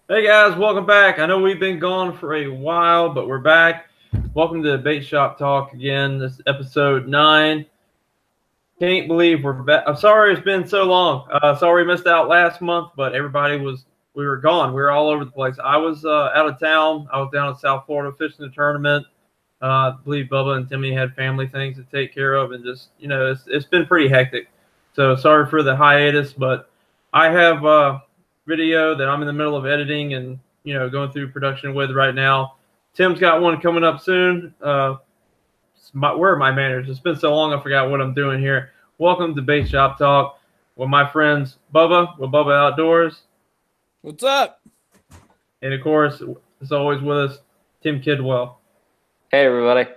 Hey guys, welcome back. I know we've been gone for a while, but we're back. Welcome to Bait Shop Talk again. This is episode 9. Can't believe we're back. I'm sorry it's been so long. Sorry we missed out last month, but we were gone. We were all over the place. I was out of town. I was down in South Florida fishing the tournament. I believe Bubba and Timmy had family things to take care of, and just it's been pretty hectic. So sorry for the hiatus, but I have video that I'm in the middle of editing and going through production with right now. Tim's got one coming up soon. Where are my manners? It's been so long I forgot what I'm doing here. Welcome to Bait Shop Talk with my friends Bubba with Bubba Outdoors. What's up? And of course, as always with us, Tim Kidwell. Hey everybody.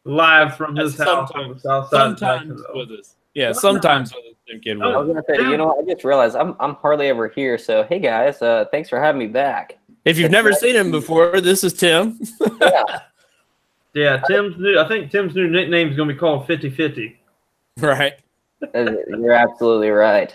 Live from his house on the south side. Sometimes with us. Yeah, sometimes with us, Tim Kidwell. I was gonna say, I just realized I'm hardly ever here. So hey guys, thanks for having me back. If you've never seen him before, this is Tim. Yeah, I think Tim's new nickname is gonna be called 50-50. Right. You're absolutely right.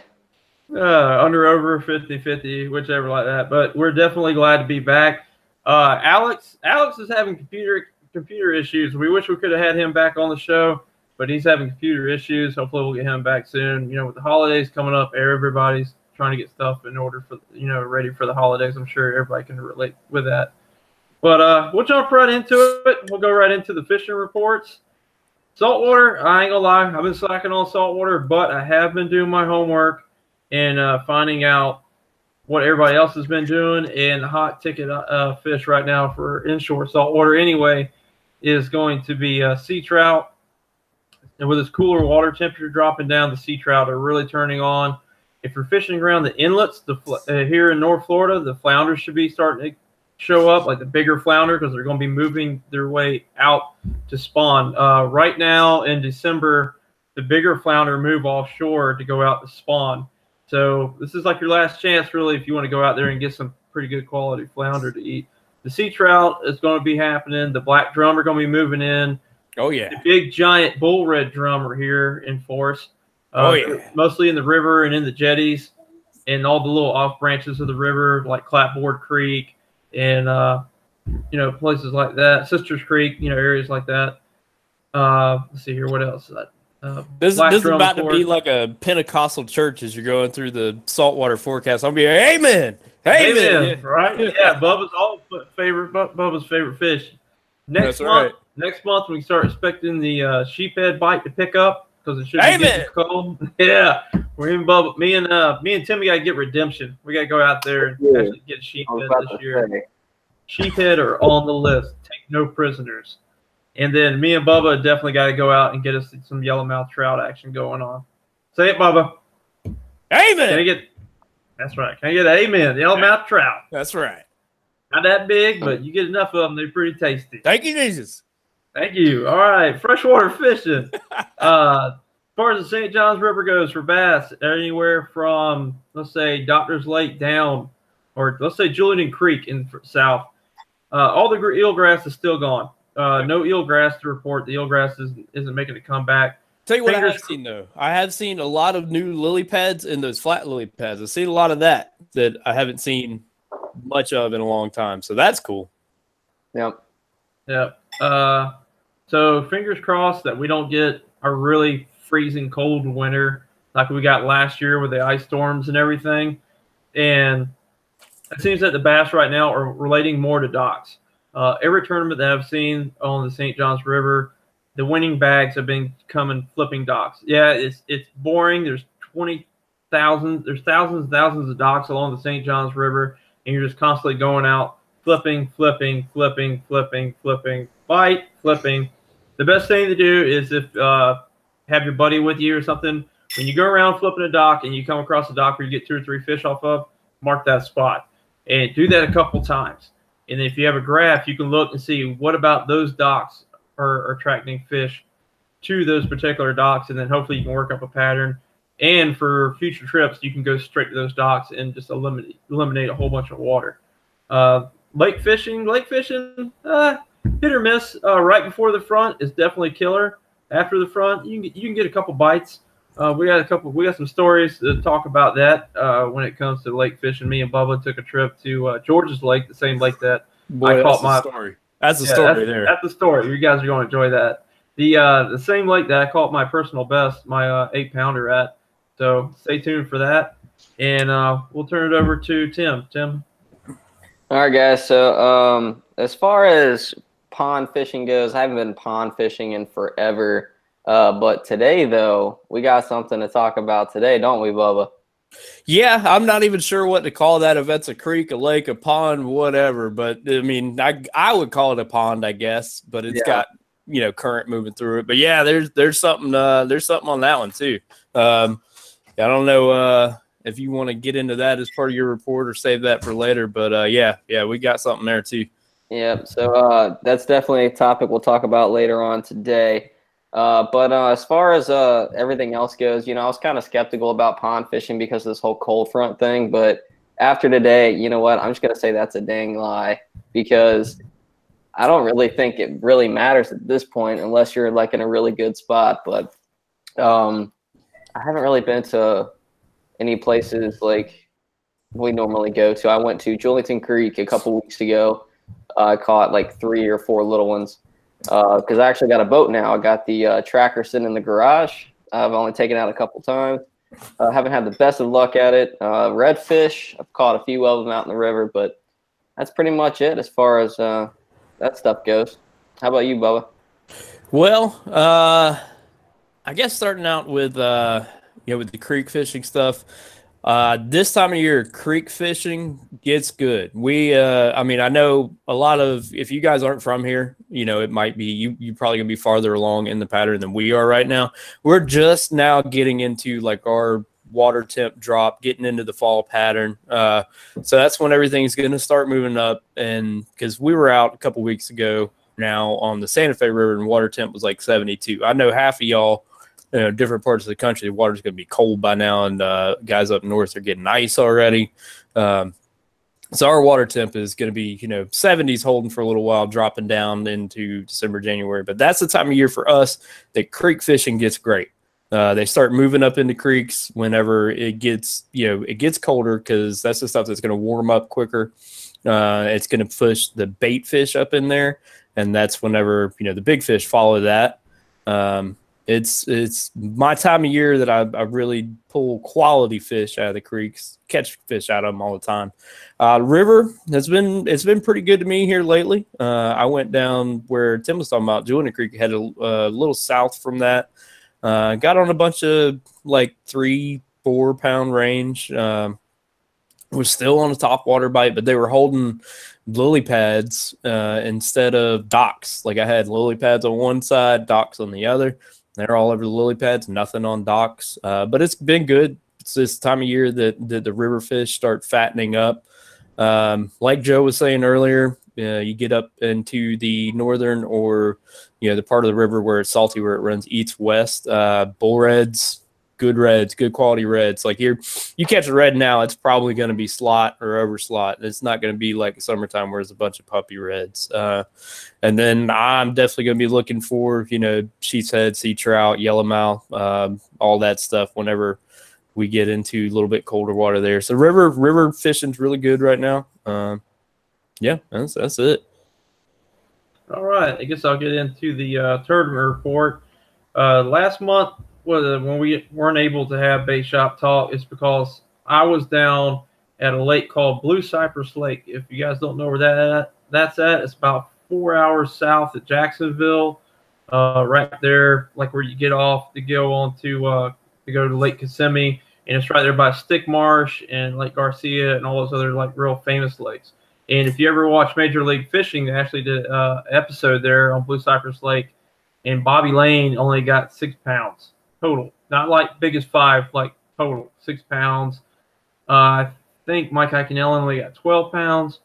Under over 50-50, whichever like that. But we're definitely glad to be back. Alex is having computer issues. We wish we could have had him back on the show, but he's having computer issues. Hopefully we'll get him back soon. With the holidays coming up, everybody's trying to get stuff in order for ready for the holidays. I'm sure everybody can relate with that. But we'll jump right into it. We'll go right into the fishing reports. Saltwater, I ain't gonna lie, I've been slacking on saltwater, but I have been doing my homework and finding out what everybody else has been doing. And the hot ticket fish right now for inshore saltwater anyway is going to be sea trout. And with this cooler water temperature dropping down, the sea trout are really turning on. If you're fishing around the inlets, here in North Florida, the flounders should be starting to show up, like the bigger flounder, because they're going to be moving their way out to spawn. Right now in December, the bigger flounder move offshore to go out to spawn. So this is like your last chance, really, if you want to go out there and get some pretty good quality flounder to eat. The sea trout is going to be happening. The black drum are going to be moving in. Oh, yeah. The big, giant bull red drum are here in force. Oh, yeah. Mostly in the river and in the jetties and all the little off branches of the river, like Clapboard Creek and, places like that. Sisters Creek, areas like that. Let's see here. What else? This is about to be like a Pentecostal church as you're going through the saltwater forecast. I'll be like, amen. Amen. Right? Yeah, Bubba's favorite fish. Next month we start expecting the sheephead bite to pick up because it should be getting cold. Yeah, me and Timmy got to get redemption. We got to go out there and actually get sheephead this year. Sheephead are on the list. Take no prisoners. And then me and Bubba definitely got to go out and get us some yellowmouth trout action going on. Say it, Bubba. Amen. That's right. Can I get an amen? Yellowmouth trout. That's right. Not that big, but you get enough of them. They're pretty tasty. Thank you, Jesus. Thank you. All right. Freshwater fishing. As far as the St. Johns River goes for bass, anywhere from, let's say, Doctor's Lake down, or let's say Julian Creek in south, all the eelgrass is still gone. No eelgrass to report. The eelgrass isn't making a comeback. Tell you what I have seen, though. I have seen a lot of new lily pads and those flat lily pads. I've seen a lot of that I haven't seen much of in a long time. So that's cool. Yep. So fingers crossed that we don't get a really freezing cold winter like we got last year with the ice storms and everything. And it seems that the bass right now are relating more to docks. Every tournament that I've seen on the St. Johns River, the winning bags have been coming flipping docks. Yeah, it's boring. There's 20,000. There's thousands and thousands of docks along the St. Johns River, and you're just constantly going out flipping, bite, flipping. The best thing to do is if have your buddy with you or something. When you go around flipping a dock and you come across a dock where you get 2 or 3 fish off of, mark that spot and do that a couple times. And if you have a graph, you can look and see what about those docks are attracting fish to those particular docks, and then hopefully you can work up a pattern. And for future trips, you can go straight to those docks and just eliminate a whole bunch of water. Lake fishing, hit or miss. Right before the front is definitely killer. After the front, you can get a couple bites. We got some stories to talk about that when it comes to lake fishing. Me and Bubba took a trip to George's Lake, the same lake that Boy, I caught that's the story. That's the Yeah, story there. that's the story. You guys are going to enjoy that. The same lake that I caught my personal best, my 8-pounder at. So stay tuned for that, and we'll turn it over to Tim. Tim. All right, guys. So as far as pond fishing goes, I haven't been pond fishing in forever. But today, though, we got something to talk about today, don't we, Bubba? Yeah, I'm not even sure what to call that. If that's a creek, a lake, a pond, whatever. But I mean, I would call it a pond, I guess. But it's got current moving through it. But yeah, there's something on that one too. I don't know if you want to get into that as part of your report or save that for later. But yeah, we got something there too. Yeah. So that's definitely a topic we'll talk about later on today. But as far as everything else goes, I was kind of skeptical about pond fishing because of this whole cold front thing. But after today, you know what? I'm just going to say that's a dang lie because I don't really think it really matters at this point unless you're like in a really good spot. But I haven't really been to any places like we normally go to. I went to Julington Creek a couple weeks ago. I caught like 3 or 4 little ones. Because I actually got a boat now. I got the tracker sitting in the garage. I've only taken it out a couple times. Haven't had the best of luck at it. Redfish, I've caught a few of them out in the river, but that's pretty much it as far as that stuff goes. How about you, Bubba? Well, I guess starting out with with the creek fishing stuff. This time of year, creek fishing gets good. I mean, I know a lot of, if you guys aren't from here, it might be, you're probably gonna be farther along in the pattern than we are right now. We're just now getting into like our water temp drop, getting into the fall pattern. So that's when everything's gonna start moving up. And because we were out a couple weeks ago now on the Santa Fe River and water temp was like 72. I know half of y'all, different parts of the country, the water's going to be cold by now, and guys up north are getting ice already. So our water temp is going to be, 70s holding for a little while, dropping down into December, January. But that's the time of year for us that creek fishing gets great. They start moving up into creeks whenever it gets, it gets colder because that's the stuff that's going to warm up quicker. It's going to push the bait fish up in there, and that's whenever, the big fish follow that. It's my time of year that I really pull quality fish out of the creeks, catch fish out of them all the time. River it's been pretty good to me here lately. I went down where Tim was talking about, Julington Creek, had a little south from that. Got on a bunch of like 3-4 pound range. Was still on a top water bite, but they were holding lily pads instead of docks. Like I had lily pads on one side, docks on the other. They're all over the lily pads, nothing on docks. But it's been good. It's this time of year that the river fish start fattening up. Like Joe was saying earlier, you get up into the northern or, the part of the river where it's salty, where it runs east west, bull reds, good quality reds. Like you catch a red now, it's probably going to be slot or over slot. It's not going to be like summertime where it's a bunch of puppy reds. And then I'm definitely going to be looking for, sheep's head, sea trout, yellowmouth, all that stuff whenever we get into a little bit colder water there. So river fishing's really good right now. Yeah, that's it. All right, I guess I'll get into the tournament report. Last month, when we weren't able to have bait shop talk, it's because I was down at a lake called Blue Cypress Lake. If you guys don't know where that's at, it's about 4 hours south of Jacksonville, right there, like where you get off to go on to go to Lake Kissimmee, and it's right there by Stick Marsh and Lake Garcia and all those other like real famous lakes. And if you ever watch Major League Fishing, they actually did an episode there on Blue Cypress Lake, and Bobby Lane only got 6 pounds total, not like biggest 5, like total 6 pounds. I think Mike Iaconelli only got 12 pounds.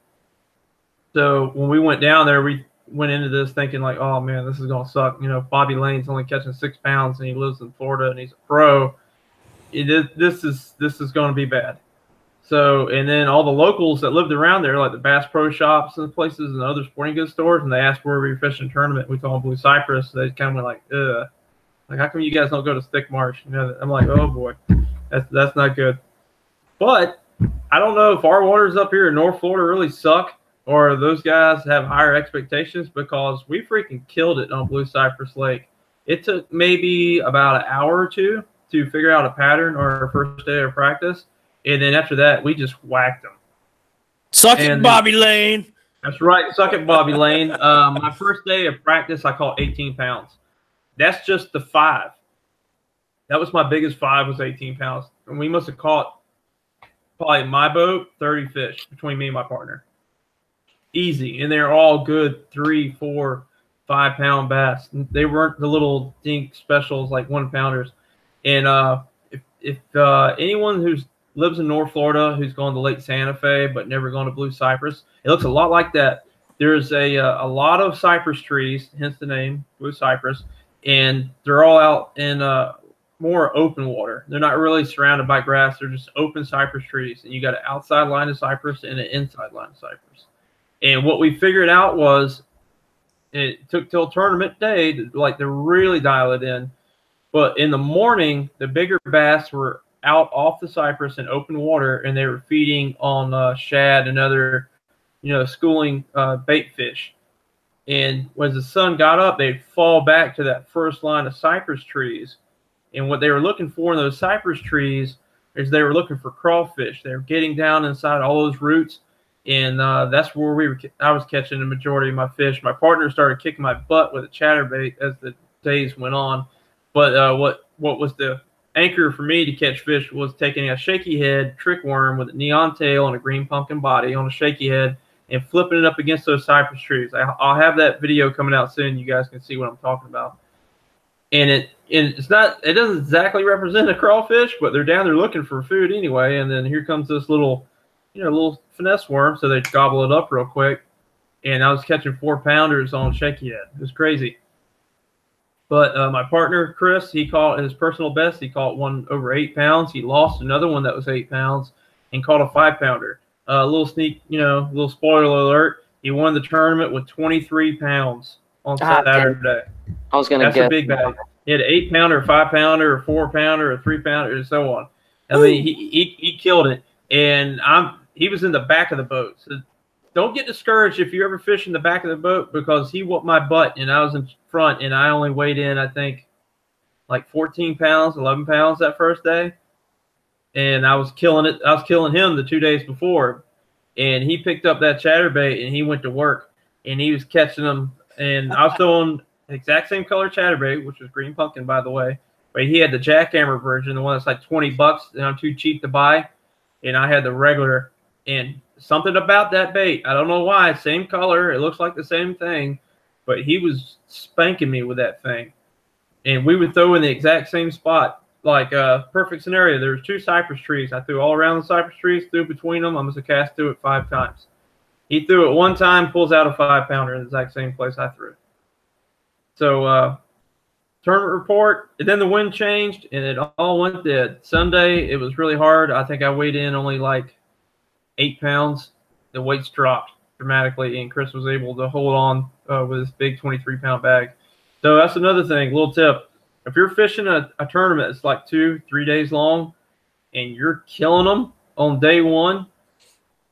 So when we went down there, we went into this thinking like, oh man, this is gonna suck. Bobby Lane's only catching 6 pounds, and he lives in Florida, and he's a pro. This is going to be bad. So, and then all the locals that lived around there, like the Bass Pro Shops and places and other sporting goods stores, and they asked where we were fishing tournament. We told them Blue Cypress. They kind of went like, ugh. Like, how come you guys don't go to Stick Marsh? You know, I'm like, oh boy, that's not good. But I don't know if our waters up here in North Florida really suck, or those guys have higher expectations, because we freaking killed it on Blue Cypress Lake. It took maybe about an hour or two to figure out a pattern on our first day of practice, and then after that, we just whacked them. Suck it, Bobby Lane. That's right. Suck it, Bobby Lane. My first day of practice, I caught 18 pounds. That's just the 5. That was my biggest 5, was 18 pounds. And we must have caught, probably my boat, 30 fish between me and my partner. Easy. And they're all good 3, 4, 5-pound bass. They weren't the little dink specials like 1-pounders. And if anyone who lives in North Florida who's gone to Lake Santa Fe but never gone to Blue Cypress, it looks a lot like that. There's a lot of cypress trees, hence the name Blue Cypress, and they're all out in more open water. They're not really surrounded by grass. They're just open cypress trees, and you got an outside line of cypress and an inside line of cypress. And what we figured out was, it took till tournament day to really dial it in. But in the morning, the bigger bass were out off the cypress in open water, and they were feeding on shad and other, schooling bait fish. And as the sun got up, they'd fall back to that first line of cypress trees. And what they were looking for in those cypress trees is they were looking for crawfish. They were getting down inside all those roots, and that's where I was catching the majority of my fish. My partner started kicking my butt with a chatterbait as the days went on. But what was the anchor for me to catch fish was taking a shaky head trick worm with a neon tail and a green pumpkin body on a shaky head and flipping it up against those cypress trees. I'll have that video coming out soon. You guys can see what I'm talking about. And it doesn't exactly represent a crawfish, but they're down there looking for food anyway. And then here comes this little finesse worm, so they gobble it up real quick. And I was catching 4-pounders on shaky head. It was crazy. But my partner, Chris, he caught his personal best. He caught one over 8 pounds. He lost another one that was 8 pounds and caught a 5-pounder. A little sneak, little spoiler alert. He won the tournament with 23 pounds on Saturday. I was going to guess. That's a big bag. He had an 8-pounder, 5-pounder, a 4-pounder, a 3-pounder, and so on. I mean, he killed it. And he was in the back of the boat. So don't get discouraged if you ever fish in the back of the boat, because he whooped my butt and I was in front, and I only weighed in, I think, like 14 pounds, 11 pounds that first day. And I was killing it. I was killing him the 2 days before. And he picked up that chatterbait and he went to work, and he was catching them. And I was throwing the exact same color chatterbait, which was green pumpkin, by the way. But he had the jackhammer version, the one that's like $20, and I'm too cheap to buy. And I had the regular. And something about that bait, I don't know why, same color, it looks like the same thing, but he was spanking me with that thing. And we would throw in the exact same spot. Like a perfect scenario, there was 2 cypress trees. I threw all around the cypress trees, threw between them. I must have cast through it 5 times. He threw it 1 time, pulls out a 5-pounder in the exact same place I threw it. So tournament report, and then the wind changed, and it all went dead. Sunday, it was really hard. I think I weighed in only like 8 pounds. The weights dropped dramatically, and Chris was able to hold on with his big 23-pound bag. So that's another thing, little tip. If you're fishing a tournament that's like 2-3 days long and you're killing them on day 1,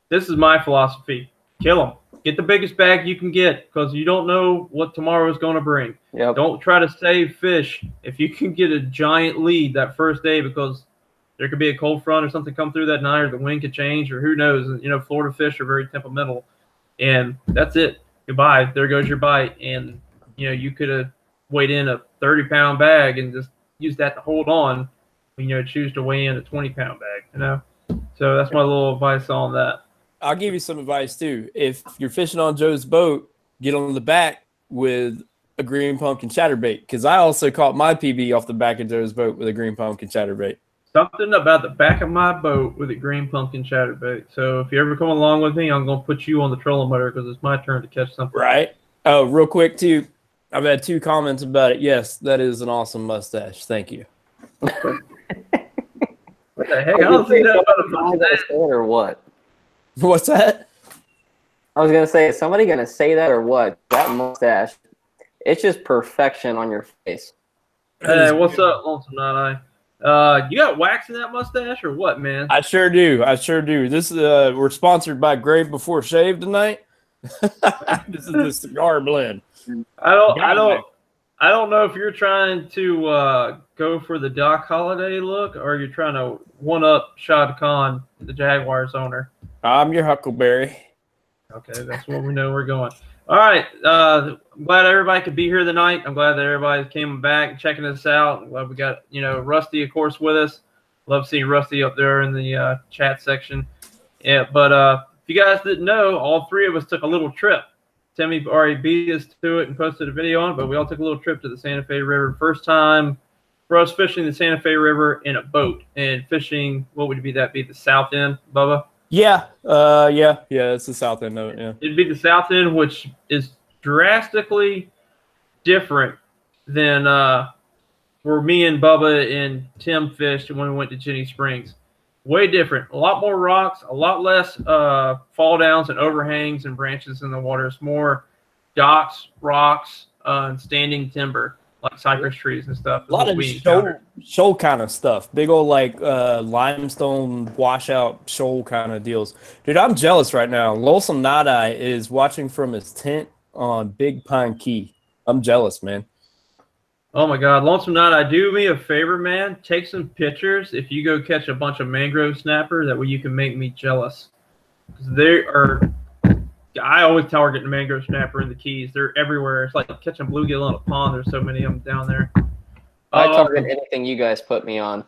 this is my philosophy. Kill them. Get the biggest bag you can get, because you don't know what tomorrow is going to bring. Yep. Don't try to save fish if you can get a giant lead that first day, because there could be a cold front or something come through that night, or the wind could change, or who knows. Florida fish are very temperamental, and that's it. Goodbye. There goes your bite. And, you could have weighed in a 30-pound bag and just use that to hold on, choose to weigh in a 20-pound bag, So that's my little advice on that. I'll give you some advice too. If you're fishing on Joe's boat, get on the back with a green pumpkin chatterbait, because I also caught my PB off the back of Joe's boat with a green pumpkin chatterbait. Something about the back of my boat with a green pumpkin chatterbait. So if you ever come along with me, I'm going to put you on the trolling motor, because it's my turn to catch something. Right. Oh, real quick too, I've had 2 comments about it. Yes, that is an awesome mustache. Thank you. What the heck? I don't see that about a mustache. Or what? What's that? I was going to say, is somebody going to say that or what? That mustache, it's just perfection on your face. Hey, what's up, Lonesome Night You got wax in that mustache or what, man? I sure do. I sure do. This is we're sponsored by Grave Before Shave tonight. This is the cigar blend. I don't know if you're trying to go for the Doc Holliday look or you're trying to one up Shad Khan, the Jaguars owner. I'm your Huckleberry. Okay, that's what we know we're going. All right. I'm glad everybody could be here tonight. I'm glad that everybody came back and checking us out. Glad we got, Rusty, of course, with us. Love seeing Rusty up there in the chat section. Yeah, but if you guys didn't know, all three of us took a little trip. Timmy already beat us to it and posted a video on it, but we all took a little trip to the Santa Fe River. First time for us fishing the Santa Fe River in a boat and fishing, what would that be, the south end, Bubba? Yeah, it's the south end of it, yeah. It'd be the south end, which is drastically different than where me and Bubba and Tim fished when we went to Jenny Springs. Way different. A lot more rocks, a lot less fall downs and overhangs and branches in the water. It's more docks, rocks, and standing timber, like cypress trees and stuff. A lot of shoal kind of stuff. Big old limestone washout shoal kind of deals. Dude, I'm jealous right now. Lonesome Night is watching from his tent on Big Pine Key. I'm jealous, man. Oh my God, Lonesome Night, do me a favor, man. Take some pictures if you go catch a bunch of mangrove snapper. That way you can make me jealous. They are. I always target the mangrove snapper in the Keys. They're everywhere. It's like catching bluegill in a pond. There's so many of them down there. I target anything you guys put me on.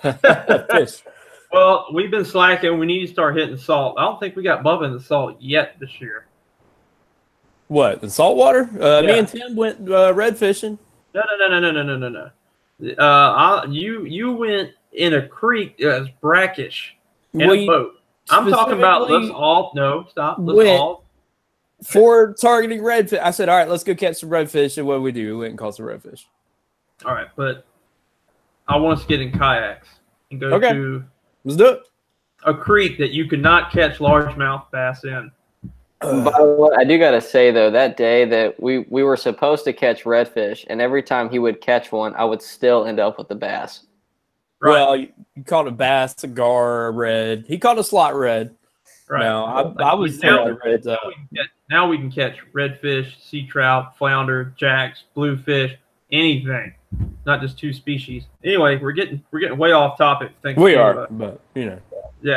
Fish. Well, we've been slacking. We need to start hitting salt. I don't think we got Bubba in the salt yet this year. What, the saltwater? Yeah. Me and Tim went red fishing. No. You went in a creek that was brackish in a boat. I'm talking about let's all for targeting redfish. I said, all right, let's go catch some redfish. And what we do? We went and caught some redfish. All right, but I want us to get in kayaks and go to let's do it. A creek that you could not catch largemouth bass in. By the way, I do gotta say though, that day that we were supposed to catch redfish, and every time he would catch one, I would still end up with the bass. Right. Well, you caught a bass, a gar, a red. He caught a slot red. Right. No, I was now we can catch redfish, sea trout, flounder, jacks, bluefish, anything. Not just two species. Anyway, we're getting way off topic. We are, but yeah,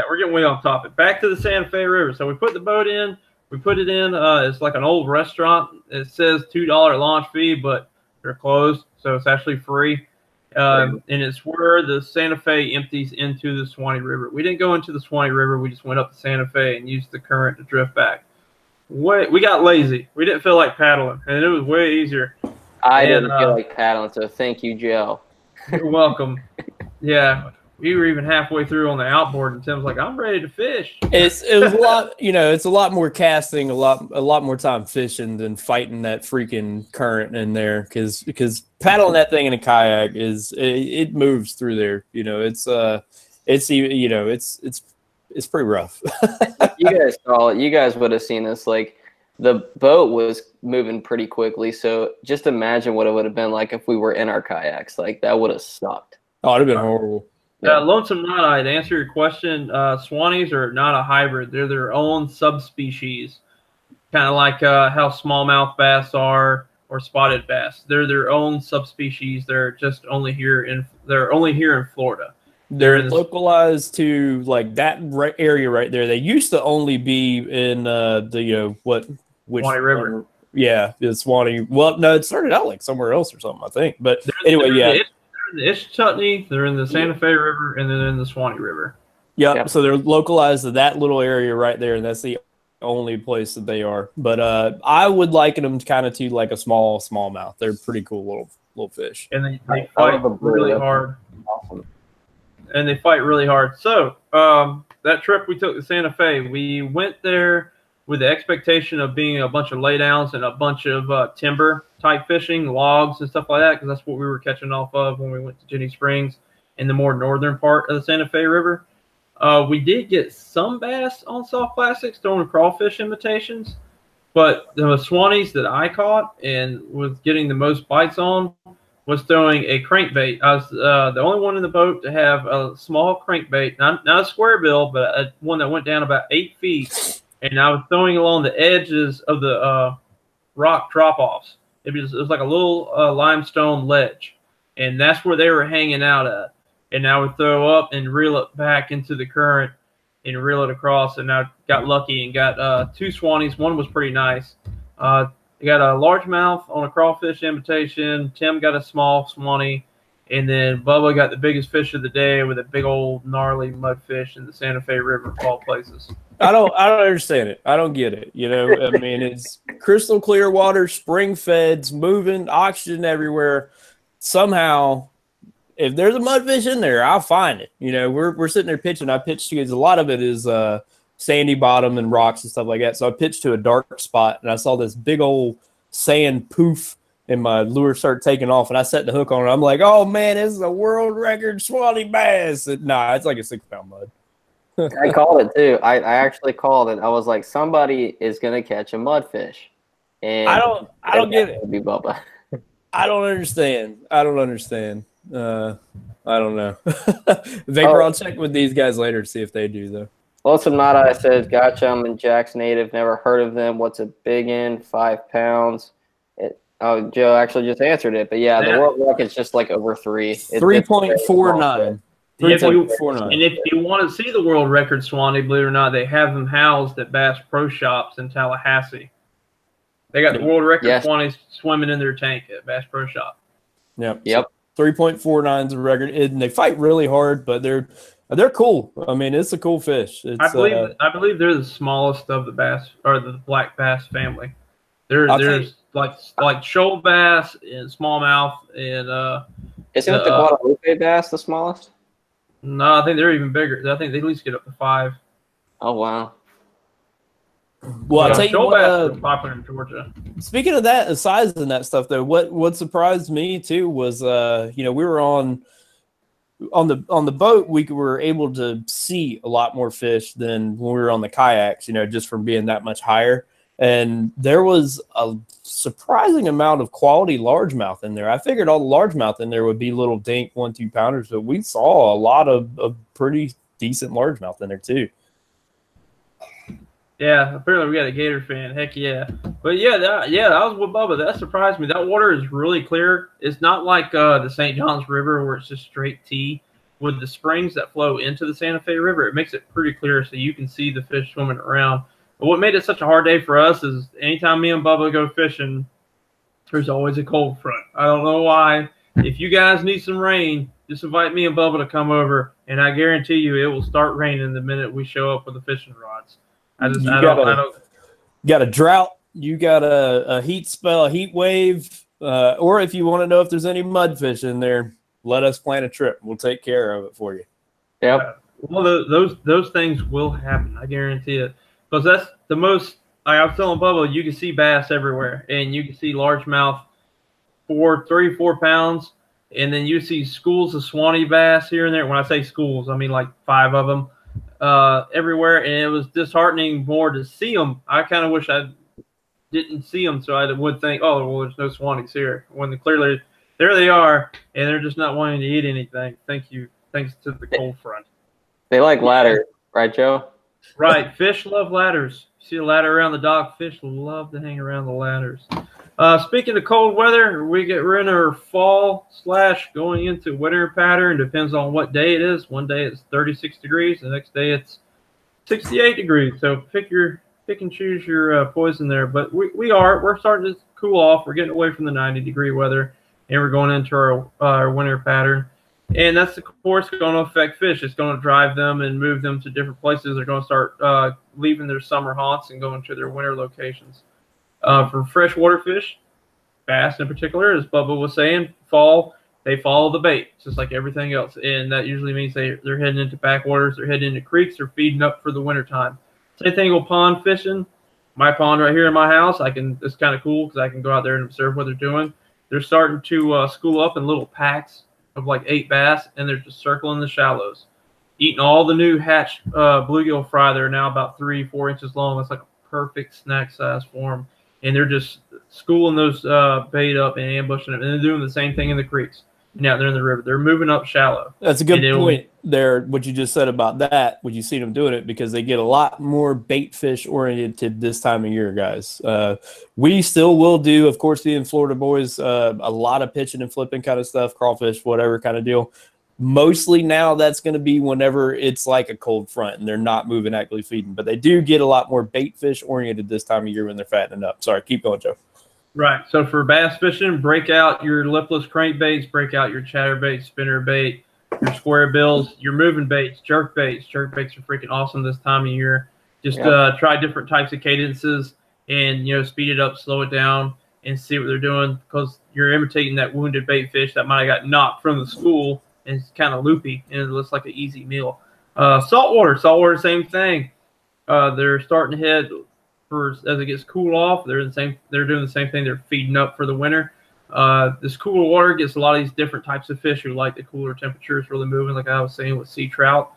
we're getting way off topic. Back to the Santa Fe River. So we put the boat in. We put it in. It's like an old restaurant. It says $2 launch fee, but they're closed, so it's actually free. And it's where the Santa Fe empties into the Suwannee River. We didn't go into the Suwannee River. We just went up the Santa Fe and used the current to drift back. We got lazy. We didn't feel like paddling, and it was way easier. I didn't feel like paddling, so thank you, Joe. You're welcome. Yeah, we were even halfway through on the outboard, and Tim's like, "I'm ready to fish." It was a lot, it's a lot more casting, a lot more time fishing than fighting that freaking current in there, because paddling that thing in a kayak it moves through there. It's pretty rough. You guys saw it. You guys would have seen this. Like, the boat was moving pretty quickly, so just imagine what it would have been like if we were in our kayaks. Like, that would have sucked. Oh, it'd have been horrible. Lonesome Night, to answer your question, Swannies are not a hybrid. They're their own subspecies, kind of like how smallmouth bass are or spotted bass. They're their own subspecies. They're just only here in Florida. They're localized to like that area right there. They used to only be in Suwannee River. Yeah, the Suwannee. Well, no, it started out like somewhere else or something, I think. But anyway, they're in the Ischutney, they're in the Santa Fe River, and then in the Suwannee River. Yep. So they're localized to that little area right there, and that's the only place that they are. But I would liken them kind of to like a smallmouth. They're pretty cool little fish. And they fight really hard. Awesome. And they fight really hard. So that trip we took to Santa Fe, we went there with the expectation of being a bunch of laydowns and a bunch of timber type fishing, logs and stuff like that, because that's what we were catching off of when we went to Jenny Springs in the more northern part of the Santa Fe River. We did get some bass on soft plastics throwing crawfish imitations, but the Swannies that I caught and was getting the most bites on was throwing a crankbait. I was the only one in the boat to have a small crankbait, not a square bill, but one that went down about 8 feet. And I was throwing along the edges of the rock drop-offs. It was like a little limestone ledge, and that's where they were hanging out at. And I would throw up and reel it back into the current and reel it across. And I got lucky and got 2 Swannies. One was pretty nice. I got a largemouth on a crawfish invitation. Tim got a small Swannie. And then Bubba got the biggest fish of the day with a big old gnarly mudfish in the Santa Fe River, of all places. I don't understand it. I don't get it. You know, I mean, it's crystal clear water, spring feds, moving, oxygen everywhere. Somehow, if there's a mudfish in there, I'll find it. You know, we're sitting there pitching. I pitched because a lot of it is sandy bottom and rocks and stuff like that. So I pitched to a dark spot, and I saw this big old sand poof, and my lure started taking off, and I set the hook on it. I'm like, oh, man, this is a world record Swanee bass. Nah, it's like a 6-pound mud. I called it, too. I actually called it. I was like, somebody is going to catch a mudfish. And I don't get it. It'd be Bubba. I don't understand. I don't know. Vapor, I'll check with these guys later to see if they do, though. Lonesome Nada says, gotcha. I'm in Jack's native. Never heard of them. What's a big end? 5 pounds. Oh, Joe actually just answered it. But, yeah, the world record's just like over 3. 3.49. And if you want to see the world record Swanee, believe it or not, they have them housed at Bass Pro Shops in Tallahassee. They got the world record Swanees swimming in their tank at Bass Pro Shop. Yep. 3.49 is a record, and they fight really hard, but they're cool. I mean, it's a cool fish. I believe they're the smallest of the bass or the black bass family. There's like shoal bass and smallmouth and isn't it the Guadalupe bass the smallest? No, I think they're even bigger. I think they at least get up to 5. Oh wow! Well, I'll tell you what. Bass are popular in Georgia. Speaking of that, the size and that stuff, though, what surprised me too was, we were on the boat. We were able to see a lot more fish than when we were on the kayaks. You know, just from being that much higher. And there was a surprising amount of quality largemouth in there. I figured all the largemouth in there would be little dink 1-2 pounders, but we saw a lot of pretty decent largemouth in there too. Yeah, apparently we got a Gator fan. Heck yeah. But yeah, that was with Bubba. That surprised me. That water is really clear. It's not like the St. Johns River where it's just straight T. With the springs that flow into the Santa Fe River, it makes it pretty clear so you can see the fish swimming around. But what made it such a hard day for us is anytime me and Bubba go fishing, there's always a cold front. I don't know why. If you guys need some rain, just invite me and Bubba to come over, and I guarantee you it will start raining the minute we show up with the fishing rods. I don't. Got a drought. You got a heat spell, a heat wave, or if you want to know if there's any mudfish in there, let us plan a trip. We'll take care of it for you. Yep. Well, those things will happen. I guarantee it. Because that's the most, I was telling Bubba, you can see bass everywhere. And you can see largemouth 3, 4 pounds. And then you see schools of Swanee bass here and there. When I say schools, I mean like 5 of them everywhere. And it was disheartening more to see them. I kind of wish I didn't see them so I would think, oh, well, there's no Swanees here. When clearly there they are, and they're just not wanting to eat anything. Thanks to the cold front. They like ladders, right, Joe? Right. Fish love ladders. You see a ladder around the dock, fish love to hang around the ladders. Speaking of cold weather, we're in our fall / going into winter pattern. Depends on what day it is. One day it's 36 degrees. The next day it's 68 degrees. So pick and choose your poison there. But we're starting to cool off. We're getting away from the 90-degree weather, and we're going into our winter pattern. And that's, of course, going to affect fish. It's going to drive them and move them to different places. They're going to start leaving their summer haunts and going to their winter locations. For freshwater fish, bass in particular, as Bubba was saying, they follow the bait, just like everything else. And that usually means they're heading into backwaters, they're heading into creeks, they're feeding up for the wintertime. Same thing with pond fishing. My pond right here in my house, it's kind of cool because I can go out there and observe what they're doing. They're starting to school up in little packs of like 8 bass, and they're just circling the shallows, eating all the new hatched bluegill fry. They're now about 3-4 inches long. It's like a perfect snack size for them, and they're just schooling those bait up and ambushing them, and they're doing the same thing in the creeks. Now they're in the river. They're moving up shallow. That's a good point there, what you just said about that, when you see them doing it, because they get a lot more bait fish oriented this time of year, guys. We still will do, of course, being Florida boys, a lot of pitching and flipping kind of stuff, crawfish, whatever kind of deal. Mostly now that's going to be whenever it's like a cold front and they're not moving, actively feeding. But they do get a lot more bait fish oriented this time of year when they're fattening up. Sorry, keep going, Joe. Right. So for bass fishing, break out your lipless crankbaits, break out your chatterbait, spinnerbait, your square bills, your moving baits, jerk baits. Jerk baits are freaking awesome this time of year. Just try different types of cadences and, speed it up, slow it down, and see what they're doing, because you're imitating that wounded bait fish that might have got knocked from the school, and it's kind of loopy, and it looks like an easy meal. Saltwater, same thing. They're starting to head as it gets cool off. They're doing the same thing. They're feeding up for the winter. This cooler water gets a lot of these different types of fish who like the cooler temperatures really moving, like I was saying with sea trout.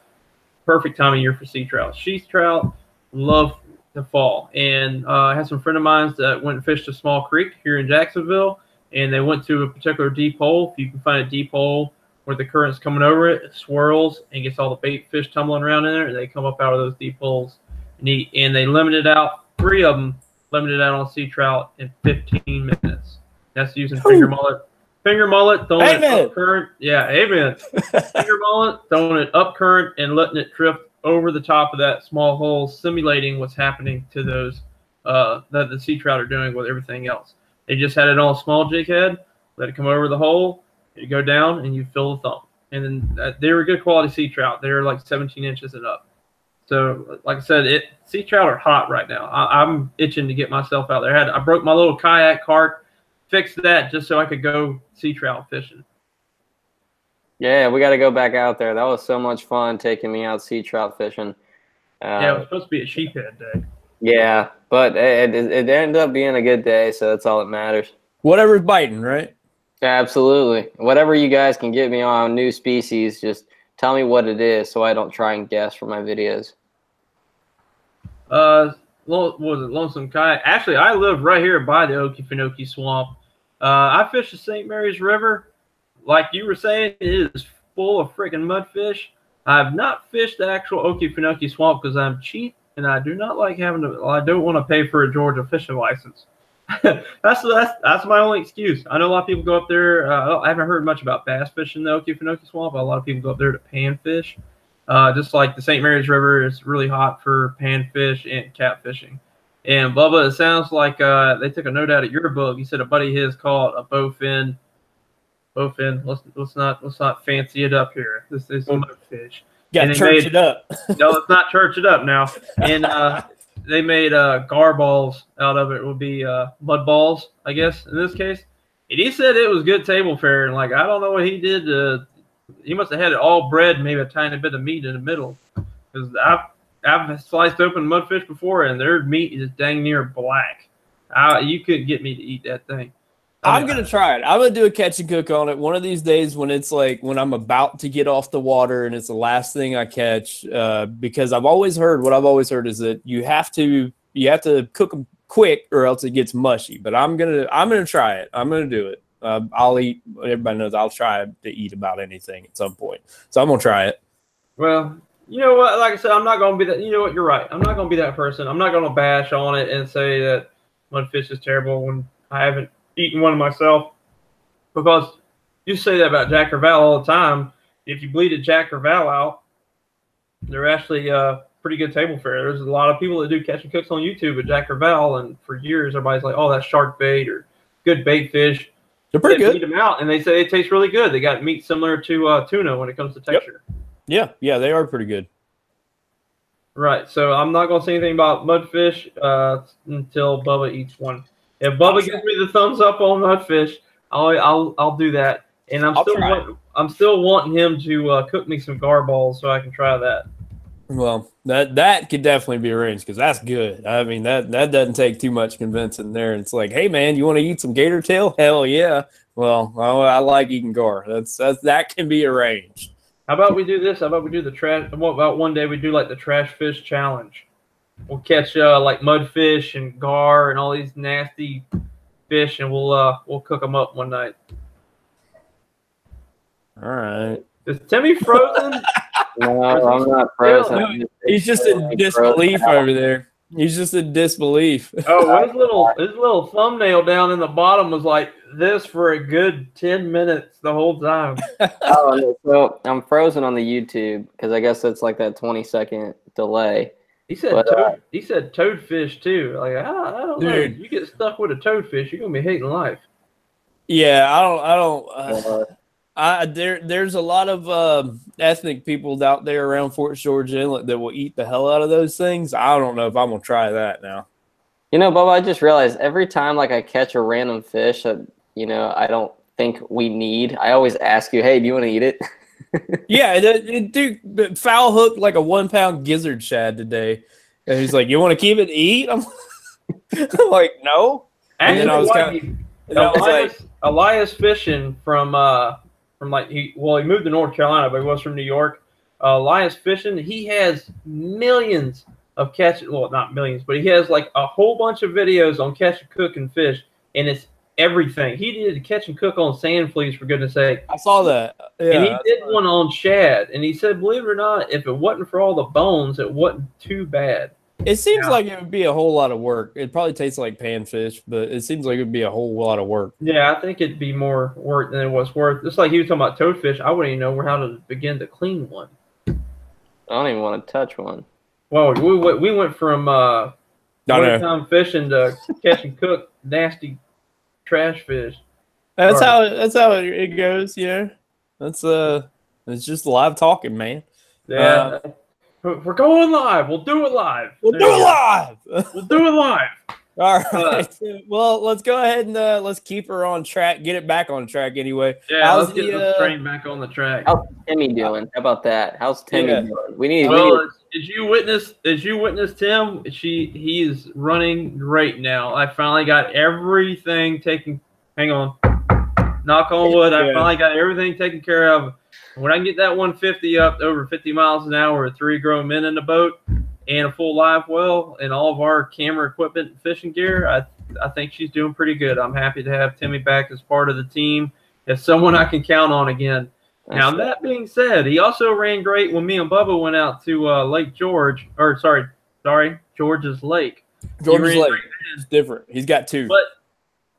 Perfect time of year for sea trout. Sheath trout love the fall. And I had some friend of mine that went and fished a small creek here in Jacksonville, and they went to a particular deep hole. If you can find a deep hole where the current's coming over it, it swirls and gets all the bait fish tumbling around in there, and they come up out of those deep holes and eat. And they limited out 3 of them, limited out on sea trout in 15 minutes. That's using finger mullet. Finger mullet, throwing it up current. Yeah, amen. Finger mullet, throwing it up current and letting it drift over the top of that small hole, simulating what's happening to those that the sea trout are doing with everything else. They just had it on a small jig head, let it come over the hole, you go down, and you fill the thumb. And then they were good quality sea trout. They were like 17 inches and up. So, like I said, sea trout are hot right now. I'm itching to get myself out there. I broke my little kayak cart, fixed that just so I could go sea trout fishing. Yeah, we got to go back out there. That was so much fun taking me out sea trout fishing. Yeah, it was supposed to be a sheephead day. Yeah, but it ended up being a good day, so that's all that matters. Whatever's biting, right? Absolutely. Whatever you guys can get me on new species, just tell me what it is so I don't try and guess for my videos. What was it, Lonesome Kayak? Actually, I live right here by the Okefenokee Swamp. I fish the St. Mary's River. Like you were saying, it is full of freaking mudfish. I've not fished the actual Okefenokee Swamp because I'm cheap and I do not like having to. I don't want to pay for a Georgia fishing license. that's my only excuse. I know a lot of people go up there. I haven't heard much about bass fishing in the Okefenokee Swamp. A lot of people go up there to panfish. Just like the St. Mary's River is really hot for panfish and catfishing. And Bubba, it sounds like they took a note out of your book. You said a buddy of his called a bowfin. Let's not fancy it up here. This is mudfish. Got to church it up. No, let's not church it up now. And they made gar balls out of it. It would be mud balls, I guess, in this case. And he said it was good table fare. And, like, I don't know what he did. He must have had it all bread, maybe a tiny bit of meat in the middle. Because I've sliced open mudfish before, and their meat is dang near black. You couldn't get me to eat that thing. I'm going to try it. I'm going to do a catch and cook on it one of these days when it's like when I'm about to get off the water and it's the last thing I catch, because what I've always heard is that you have to cook them quick or else it gets mushy. But I'm going to try it. I'm going to do it. I'll eat. Everybody knows I'll try to eat about anything at some point. So I'm going to try it. Well, you know what? Like I said, I'm not going to be that. You know what? You're right. I'm not going to be that person. I'm not going to bash on it and say that mudfish is terrible when I haven't eaten one myself, because you say that about Jack Crevalle all the time. If you bleed a Jack Crevalle out, they're actually pretty good table fare. There's a lot of people that do catch and cooks on YouTube with Jack Crevalle, and for years everybody's like, "Oh, that's shark bait or good bait fish." They're pretty good. Eat them out, and they say it tastes really good. They got meat similar to tuna when it comes to texture. Yep. Yeah, they are pretty good. Right. So I'm not gonna say anything about mudfish until Bubba eats one. If Bubba gives me the thumbs up on mudfish, I'll do that. And I'm still wanting him to cook me some gar balls so I can try that. Well, that could definitely be arranged because that's good. I mean, that doesn't take too much convincing there. It's like, hey man, you want to eat some gator tail? Hell yeah. Well, I like eating gar. That can be arranged. How about we do this? How about we do the trash? What about one day we do like the trash fish challenge? We'll catch like mudfish and gar and all these nasty fish, and we'll cook them up one night. All right. Is Timmy frozen? No, I'm not frozen. He's just in disbelief over there. He's just in disbelief. Oh, his little thumbnail down in the bottom was like this for a good 10 minutes the whole time. Oh, so I'm frozen on the YouTube because I guess it's like that 20-second delay. He said he said toadfish too. Like I don't know. If you get stuck with a toadfish, you're gonna be hating life. Yeah, there's a lot of ethnic people out there around Fort George Inlet that will eat the hell out of those things. I don't know if I'm gonna try that now. You know, Bubba, I just realized every time like I catch a random fish that I don't think we need, I always ask you, "Hey, do you want to eat it?" Yeah, dude, foul hooked like a 1 pound gizzard shad today, and he's like, "You want to keep it to eat?" I'm like, "No." And then I was Elias fishing from like he moved to North Carolina, but he was from New York. Elias fishing, he has millions of catch. Well, not millions, but he has like a whole bunch of videos on catch and cook and fish, and it's everything. He did a catch and cook on sand fleas, for goodness sake. I saw that. Yeah, and he did one on shad, and he said, believe it or not, if it wasn't for all the bones, it wasn't too bad. It seems like it would be a whole lot of work. It probably tastes like panfish, but it seems like it would be a whole lot of work. Yeah, I think it'd be more work than it was worth. Just like he was talking about toadfish, I wouldn't even know how to begin to clean one. I don't even want to touch one. Well, we went from one-time fishing to catch and cook nasty trash fish. That's how it goes. Yeah, it's just live talking, man. Yeah. We're going live. We'll do it live. We'll do it live. We'll do it live. All right. Well, let's go ahead and let's keep her on track. Get it back on track anyway. Yeah, let's get the train back on the track. How's Timmy doing? How about that? How's Timmy doing? Did you witness Tim? He is running great now. I finally got everything taken. Hang on. Knock on wood. I finally got everything taken care of. When I can get that 150 up to over 50 miles an hour with 3 grown men in the boat and a full live well and all of our camera equipment and fishing gear, I think she's doing pretty good. I'm happy to have Timmy back as part of the team, as someone I can count on again. Now, that being said, he also ran great when me and Bubba went out to Lake George, or George's Lake. George's Lake is different. He's got 2. But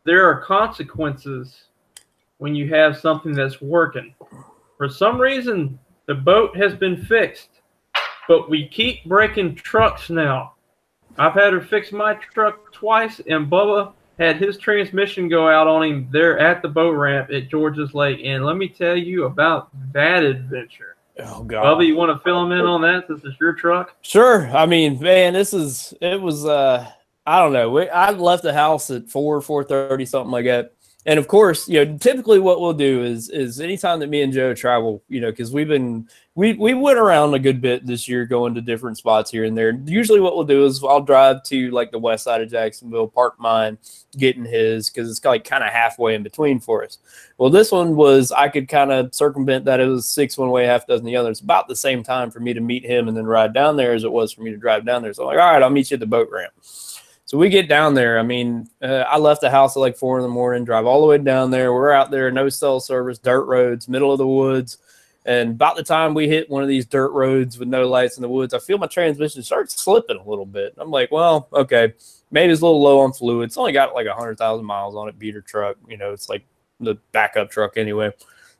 there are consequences when you have something that's working. For some reason, the boat has been fixed, but we keep breaking trucks now. I've had her fix my truck twice, and Bubba had his transmission go out on him there at the boat ramp at George's Lake. And let me tell you about that adventure. Oh, God. Bubba, you want to fill him in on that since it's your truck? Sure. I mean, man, it was, I don't know. I left the house at 4:30, something like that. And of course, typically what we'll do is anytime that me and Joe travel, because we went around a good bit this year, going to different spots here and there. Usually what we'll do is I'll drive to like the west side of Jacksonville, park mine, getting his, because it's like kind of halfway in between for us. Well, this one was, I could kind of circumvent that. It was 6 one way, half dozen the other. It's about the same time for me to meet him and then ride down there as it was for me to drive down there. So I'm like, all right, I'll meet you at the boat ramp. So we get down there. I mean, I left the house at like 4 in the morning, drive all the way down there. We're out there, no cell service, dirt roads, middle of the woods. And about the time we hit one of these dirt roads with no lights in the woods, I feel my transmission start slipping a little bit. I'm like, well, okay, maybe it's a little low on fluid. It's only got like 100,000 miles on it, beater truck. It's like the backup truck anyway.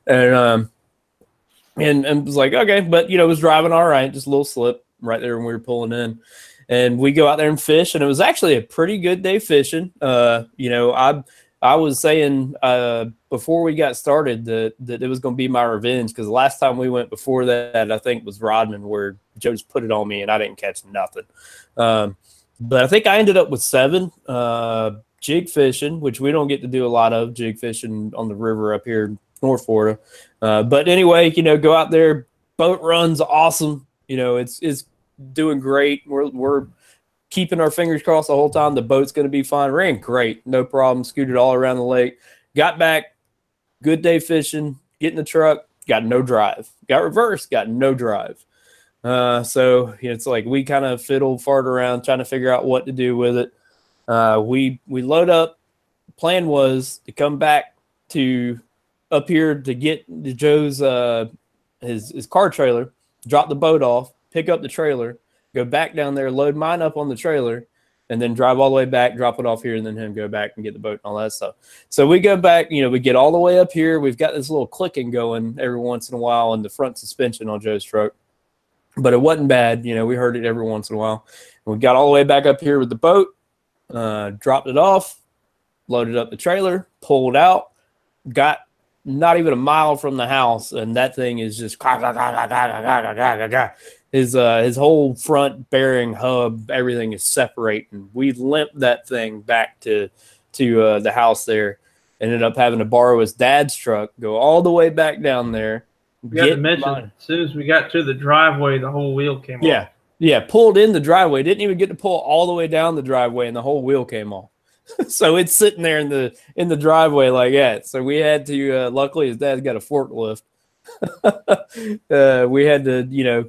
And it was like, okay, but, it was driving all right, just a little slip right there when we were pulling in. And we go out there and fish, and it was actually a pretty good day fishing. I was saying before we got started that it was going to be my revenge, because the last time we went before that, I think was Rodman, where Joe just put it on me and I didn't catch nothing. But I think I ended up with 7 jig fishing, which we don't get to do a lot of jig fishing on the river up here in North Florida. But anyway, go out there. Boat run's awesome. It's doing great. We're keeping our fingers crossed the whole time. The boat's going to be fine. Ran great, no problem. Scooted all around the lake. Got back, good day fishing. Get in the truck, got no drive. Got reversed, got no drive. So it's like we kind of fart around trying to figure out what to do with it. We load up, plan was to come back to up here to get Joe's his car trailer, drop the boat off, pick up the trailer, go back down there, load mine up on the trailer, and then drive all the way back, drop it off here, and then him go back and get the boat and all that stuff. So we go back, we get all the way up here. We've got this little clicking going every once in a while in the front suspension on Joe's truck. But it wasn't bad. We heard it every once in a while. And we got all the way back up here with the boat, dropped it off, loaded up the trailer, pulled out, got not even a mile from the house, and that thing is just his whole front bearing hub, everything is separating. We limped that thing back to the house there. Ended up having to borrow his dad's truck, go all the way back down there. We got to mention, as soon as we got to the driveway, the whole wheel came off. Yeah, pulled in the driveway. Didn't even get to pull all the way down the driveway, and the whole wheel came off. So it's sitting there in the driveway like that. So we had to. Luckily, his dad's got a forklift. We had to,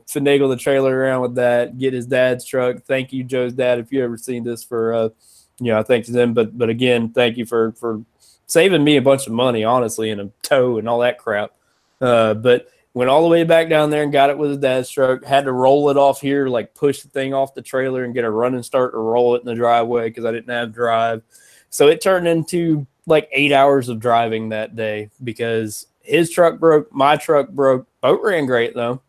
finagle the trailer around with that. Get his dad's truck. Thank you, Joe's dad, if you ever seen this. For thanks to them. But again, thank you for saving me a bunch of money, honestly, and a tow and all that crap. But went all the way back down there and got it with his dad's truck. Had to roll it off here, like push the thing off the trailer and get a running start to roll it in the driveway because I didn't have drive. So it turned into like 8 hours of driving that day because his truck broke, my truck broke. Boat ran great though.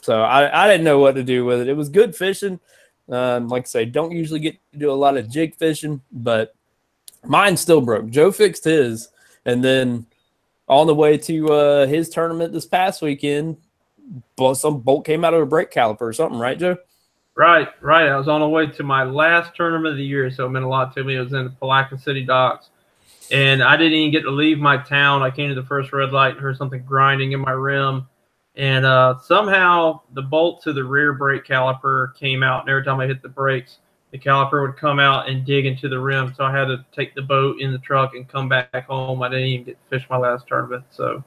So I didn't know what to do with it. It was good fishing. Like I say, don't usually get to do a lot of jig fishing, but mine still broke. Joe fixed his, and then on the way to his tournament this past weekend, some bolt came out of a brake caliper or something, right, Joe? Right. I was on the way to my last tournament of the year, so it meant a lot to me. It was in the Palaca City docks, and I didn't even get to leave my town. I came to the first red light and heard something grinding in my rim, and somehow the bolt to the rear brake caliper came out, and every time I hit the brakes, the caliper would come out and dig into the rim. So I had to take the boat in the truck and come back home. I didn't even get to fish my last tournament. So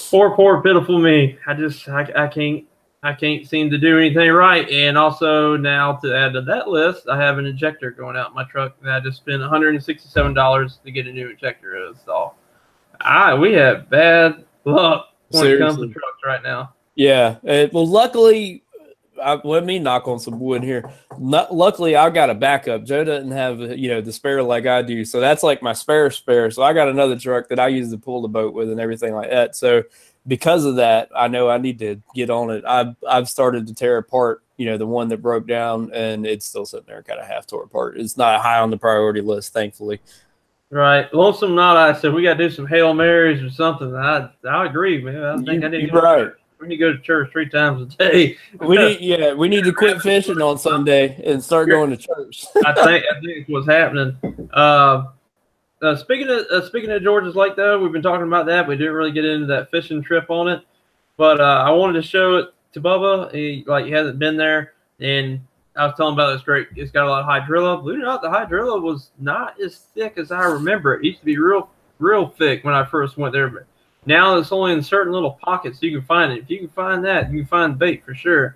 poor pitiful me. I can't seem to do anything right. And also now to add to that list, I have an injector going out in my truck that I just spent $167 to get a new injector installed. We have bad luck when it comes to trucks right now. Yeah. Well, luckily, let me knock on some wood here. Luckily, I got a backup. Joe doesn't have, the spare like I do. So that's like my spare. So I got another truck that I use to pull the boat with and everything like that. So because of that, I know I need to get on it. I've started to tear apart, the one that broke down, and it's still sitting there kind of half tore apart. It's not high on the priority list, thankfully. Right. Lonesome Knot, I said we got to do some Hail Marys or something. I agree, man. I think I need to go to church. We need to go to church 3 times a day. We need to quit fishing on Sunday and start going to church. I think what's happening. Speaking of George's Lake, though, we've been talking about that. We didn't really get into that fishing trip on it, but I wanted to show it to Bubba. He hasn't been there, and I was telling him about this great. It's got a lot of hydrilla. Believe it or not, the hydrilla was not as thick as I remember. It used to be real thick when I first went there, but now it's only in certain little pockets you can find it. If you can find that, you can find bait for sure.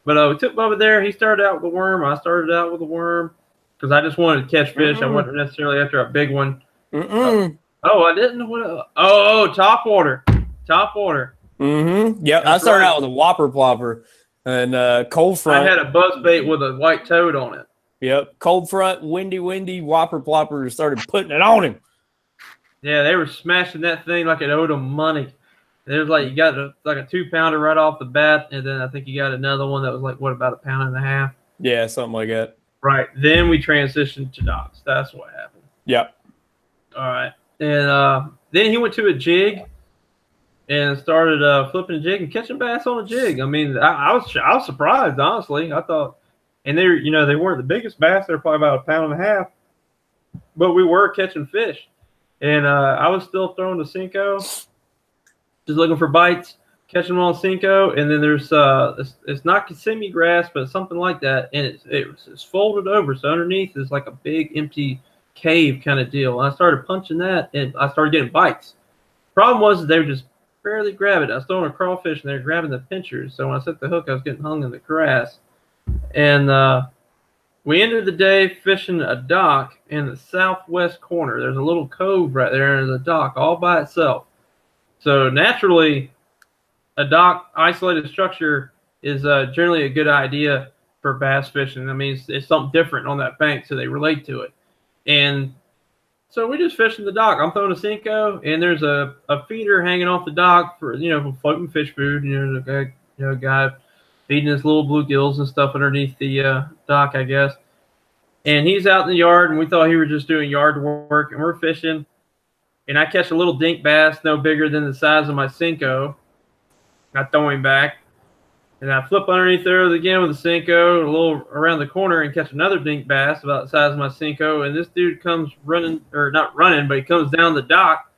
But we took Bubba there. He started out with a worm. I started out with a worm because I just wanted to catch fish. I wasn't necessarily after a big one. I didn't know what. Top water. Yeah, I started out with a whopper plopper and cold front. I had a buzz bait with a white toad on it. Yep, cold front, windy whopper plopper started putting it on him. Yeah, they were smashing that thing like it owed them money. There's you got a 2-pounder right off the bat, and then I think you got another one that was about 1.5 pounds? Yeah, something like that. Right. Then we transitioned to docks. That's what happened. Yep. All right. And then he went to a jig and started flipping a jig and catching bass on a jig. I mean, I was surprised, honestly. I thought, and they weren't the biggest bass. They were probably about 1.5 pounds, but we were catching fish. And I was still throwing the Cinco, just looking for bites, catching them on Cinco. And then there's it's not Kissimmee grass, but something like that. And it's folded over. So underneath is like a big empty cave kind of deal. And I started punching that, and I started getting bites. Problem was they were just barely grabbing it. I was throwing a crawfish, and they were grabbing the pinchers. So when I set the hook, I was getting hung in the grass. And we ended the day fishing a dock in the southwest corner. There's a little cove right there, and there's a dock all by itself. So naturally, a dock isolated structure is generally a good idea for bass fishing. I mean, it's something different on that bank, so they relate to it. And so we just fishing the dock. I'm throwing a Cinco, and there's a feeder hanging off the dock for floating fish food. The guy feeding his little bluegills and stuff underneath the dock, I guess. And he's out in the yard, and we thought he was just doing yard work, and we're fishing. And I catch a little dink bass, no bigger than the size of my Cinco. I throw him back, and I flip underneath there again with the Cinco, a little around the corner, and catch another dink bass about the size of my Cinco. And this dude comes running, or not running, but he comes down the dock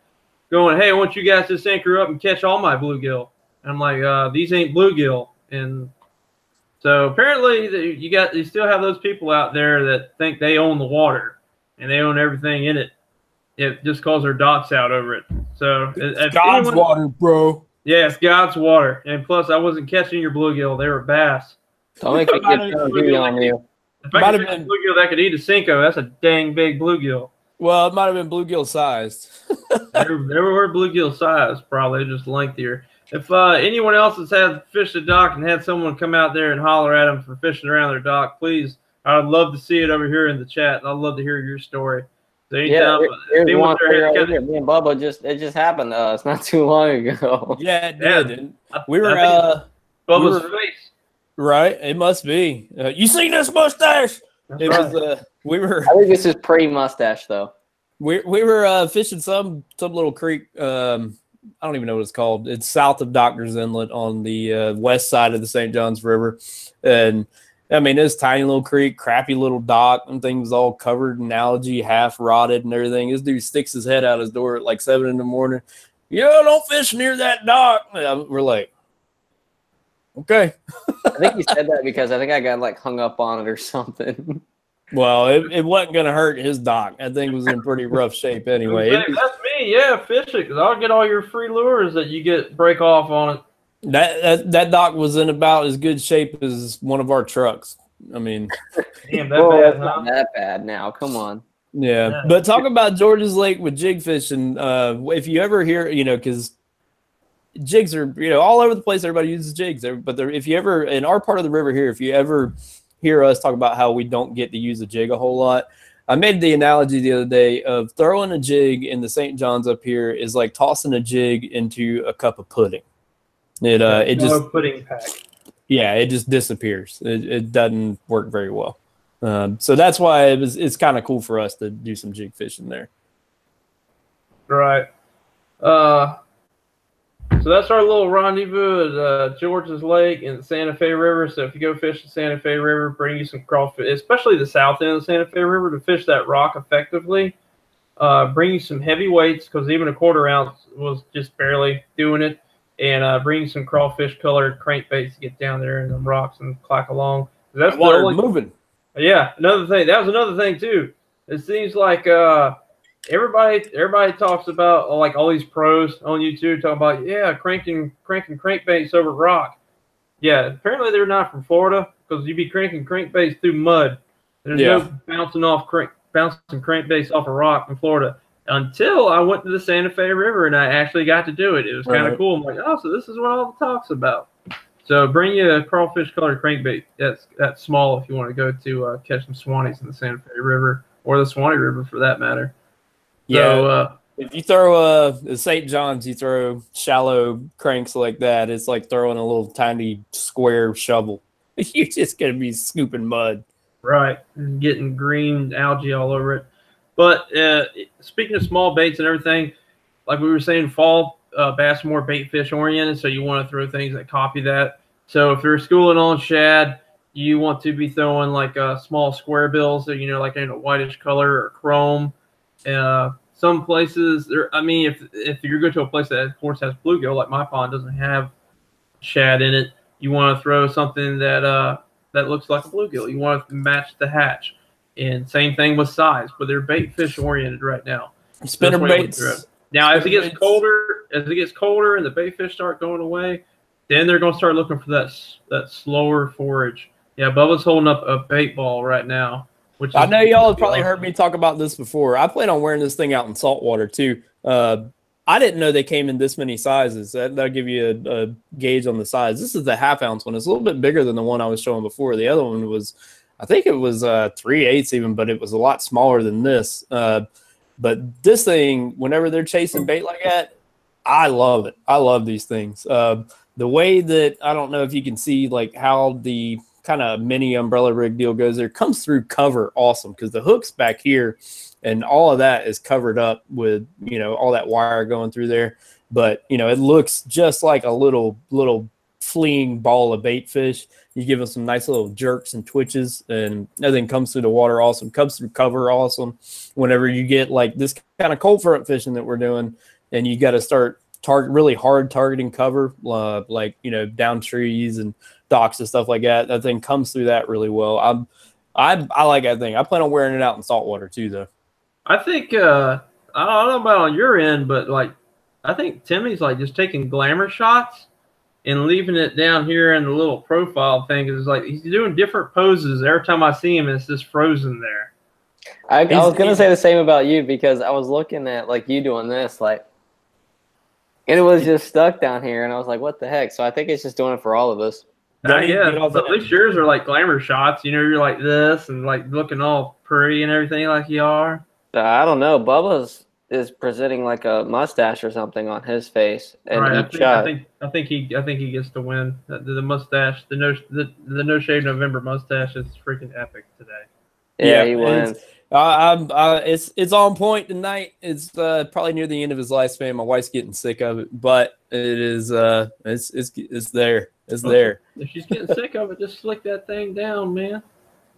going, "Hey, I want you guys to anchor up and catch all my bluegill." And I'm like, "These ain't bluegill." And so apparently you still have those people out there that think they own the water and they own everything in it. It just calls their docks out over it. So it's God's water, bro. Yeah, it's God's water. And plus, I wasn't catching your bluegill. They were bass. Don't make me get bluegill on you. If I could catch a bluegill that could eat a Cinco, that's a dang big bluegill. Well, it might have been bluegill sized. they were bluegill sized, probably just lengthier. If anyone else has had fished a dock and had someone come out there and holler at them for fishing around their dock, please, I'd love to see it over here in the chat. I'd love to hear your story. So anytime, here's one here. Me and Bubba it just happened to us not too long ago. Yeah, it did. We were Bubba's face. Right, it must be. You seen this mustache? It right. was. We were. I think this is pre-mustache though. We were fishing some little creek. I don't even know what it's called. It's south of Doctor's Inlet on the west side of the St. Johns River, and I mean, this tiny little creek, crappy little dock, and things all covered in algae, half rotted and everything. This dude sticks his head out his door at like 7 in the morning. "Yeah, don't fish near that dock." We're like, okay. I think he said that because I think I got like hung up on it or something. Well, it wasn't going to hurt his dock. I think it was in pretty rough shape anyway. That's me. Yeah, fish it, because I'll get all your free lures that you break off on it. That dock was in about as good shape as one of our trucks. I mean, damn, that's not that bad now. Come on. Yeah. But talk about George's Lake with jig fishing. If you ever hear, because jigs are, all over the place. Everybody uses jigs. But if you ever, in our part of the river here, if you ever hear us talk about how we don't get to use a jig a whole lot, I made the analogy the other day of throwing a jig in the St. John's up here is like tossing a jig into a cup of pudding. It just pudding pack. Yeah, it just disappears. It doesn't work very well. So that's why it's kind of cool for us to do some jig fishing there. Right. So that's our little rendezvous at George's Lake and the Santa Fe River. So if you go fish the Santa Fe River, bring you some crawfish, especially the south end of the Santa Fe River, to fish that rock effectively. Bring you some heavy weights, because even a 1/4 ounce was just barely doing it. And bring some crawfish colored crankbaits to get down there in the rocks and clack along. That's water moving. Yeah, another thing. That was another thing too. It seems like everybody talks about like all these pros on YouTube talking about cranking crankbaits over rock. Yeah, apparently they're not from Florida, because you'd be cranking crankbaits through mud. There's no bouncing crankbaits off a rock in Florida. Until I went to the Santa Fe River and I actually got to do it. It was kind of cool. I'm like, oh, so this is what all the talk's about. So bring you a crawfish colored crankbait. That's small if you want to go to catch some Swannies in the Santa Fe River, or the Swanee River for that matter. Yeah. So, if you throw the St. John's, you throw shallow cranks like that, it's like throwing a little tiny square shovel. You're just going to be scooping mud. Right. And getting green algae all over it. But speaking of small baits and everything, like we were saying, fall bass are more bait fish oriented, so you want to throw things that copy that. So if you're schooling on shad, you want to be throwing like small square bills, like in a whitish color or chrome. Some places, if you go to a place that of course has bluegill, like my pond doesn't have shad in it, you want to throw something that looks like a bluegill. You want to match the hatch. And same thing with size, but they're bait fish oriented right now. Spinner baits. Now, as it gets colder and the bait fish start going away, then they're going to start looking for that slower forage. Yeah, Bubba's holding up a bait ball right now, which is, I know y'all have probably heard me talk about this before. I plan on wearing this thing out in saltwater too. I didn't know they came in this many sizes. That'll give you a gauge on the size. This is the half-ounce one. It's a little bit bigger than the one I was showing before. The other one was, I think it was 3/8 even, but it was a lot smaller than this. But this thing, whenever they're chasing bait like that, I love it. I love these things. The way that, I don't know if you can see like how the kind of mini umbrella rig deal goes there, comes through cover awesome, because the hook's back here and all of that is covered up with, you know, all that wire going through there. But, you know, it looks just like a little fleeing ball of bait fish. You give them some nice little jerks and twitches, and everything comes through the water awesome, comes through cover awesome. Whenever you get like this kind of cold front fishing that we're doing, and you got to start really hard targeting cover, like, you know, down trees and docks and stuff like that. That thing comes through that really well. I like that thing. I plan on wearing it out in saltwater too, though. I think I don't know about on your end, but like I think Timmy's like just taking glamour shots and leaving it down here in the little profile thing. It's like he's doing different poses every time I see him. It's just frozen there. I was gonna say the same about you, because I was looking at like you doing this, like, and it was just stuck down here, and I was like, what the heck? So I think it's just doing it for all of us. Yeah, but at least yours are like glamour shots. You know, you're like this and like looking all pretty and everything like you are. I don't know. Bubba's is presenting like a mustache or something on his face, and right, each shot. I think he gets to win. The mustache, the no shave November mustache is freaking epic today. Yeah, he wins. It's on point tonight. It's probably near the end of his lifespan. My wife's getting sick of it, but it is it's there. It's there. If she's getting sick of it, just slick that thing down, man.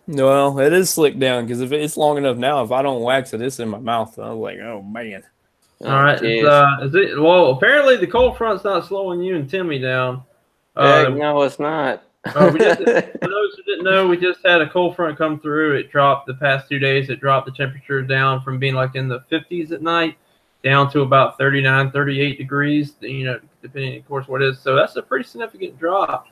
Well, it is slicked down, because if it's long enough now, if I don't wax it, it's in my mouth. I'm like, oh man. All right. Well, apparently the cold front's not slowing you and Timmy down. No, it's not. For those who didn't know, we just had a cold front come through. It dropped the past 2 days. It dropped the temperature down from being like in the 50s at night down to about 39, 38 degrees, you know, depending, of course, what it is. So that's a pretty significant drop.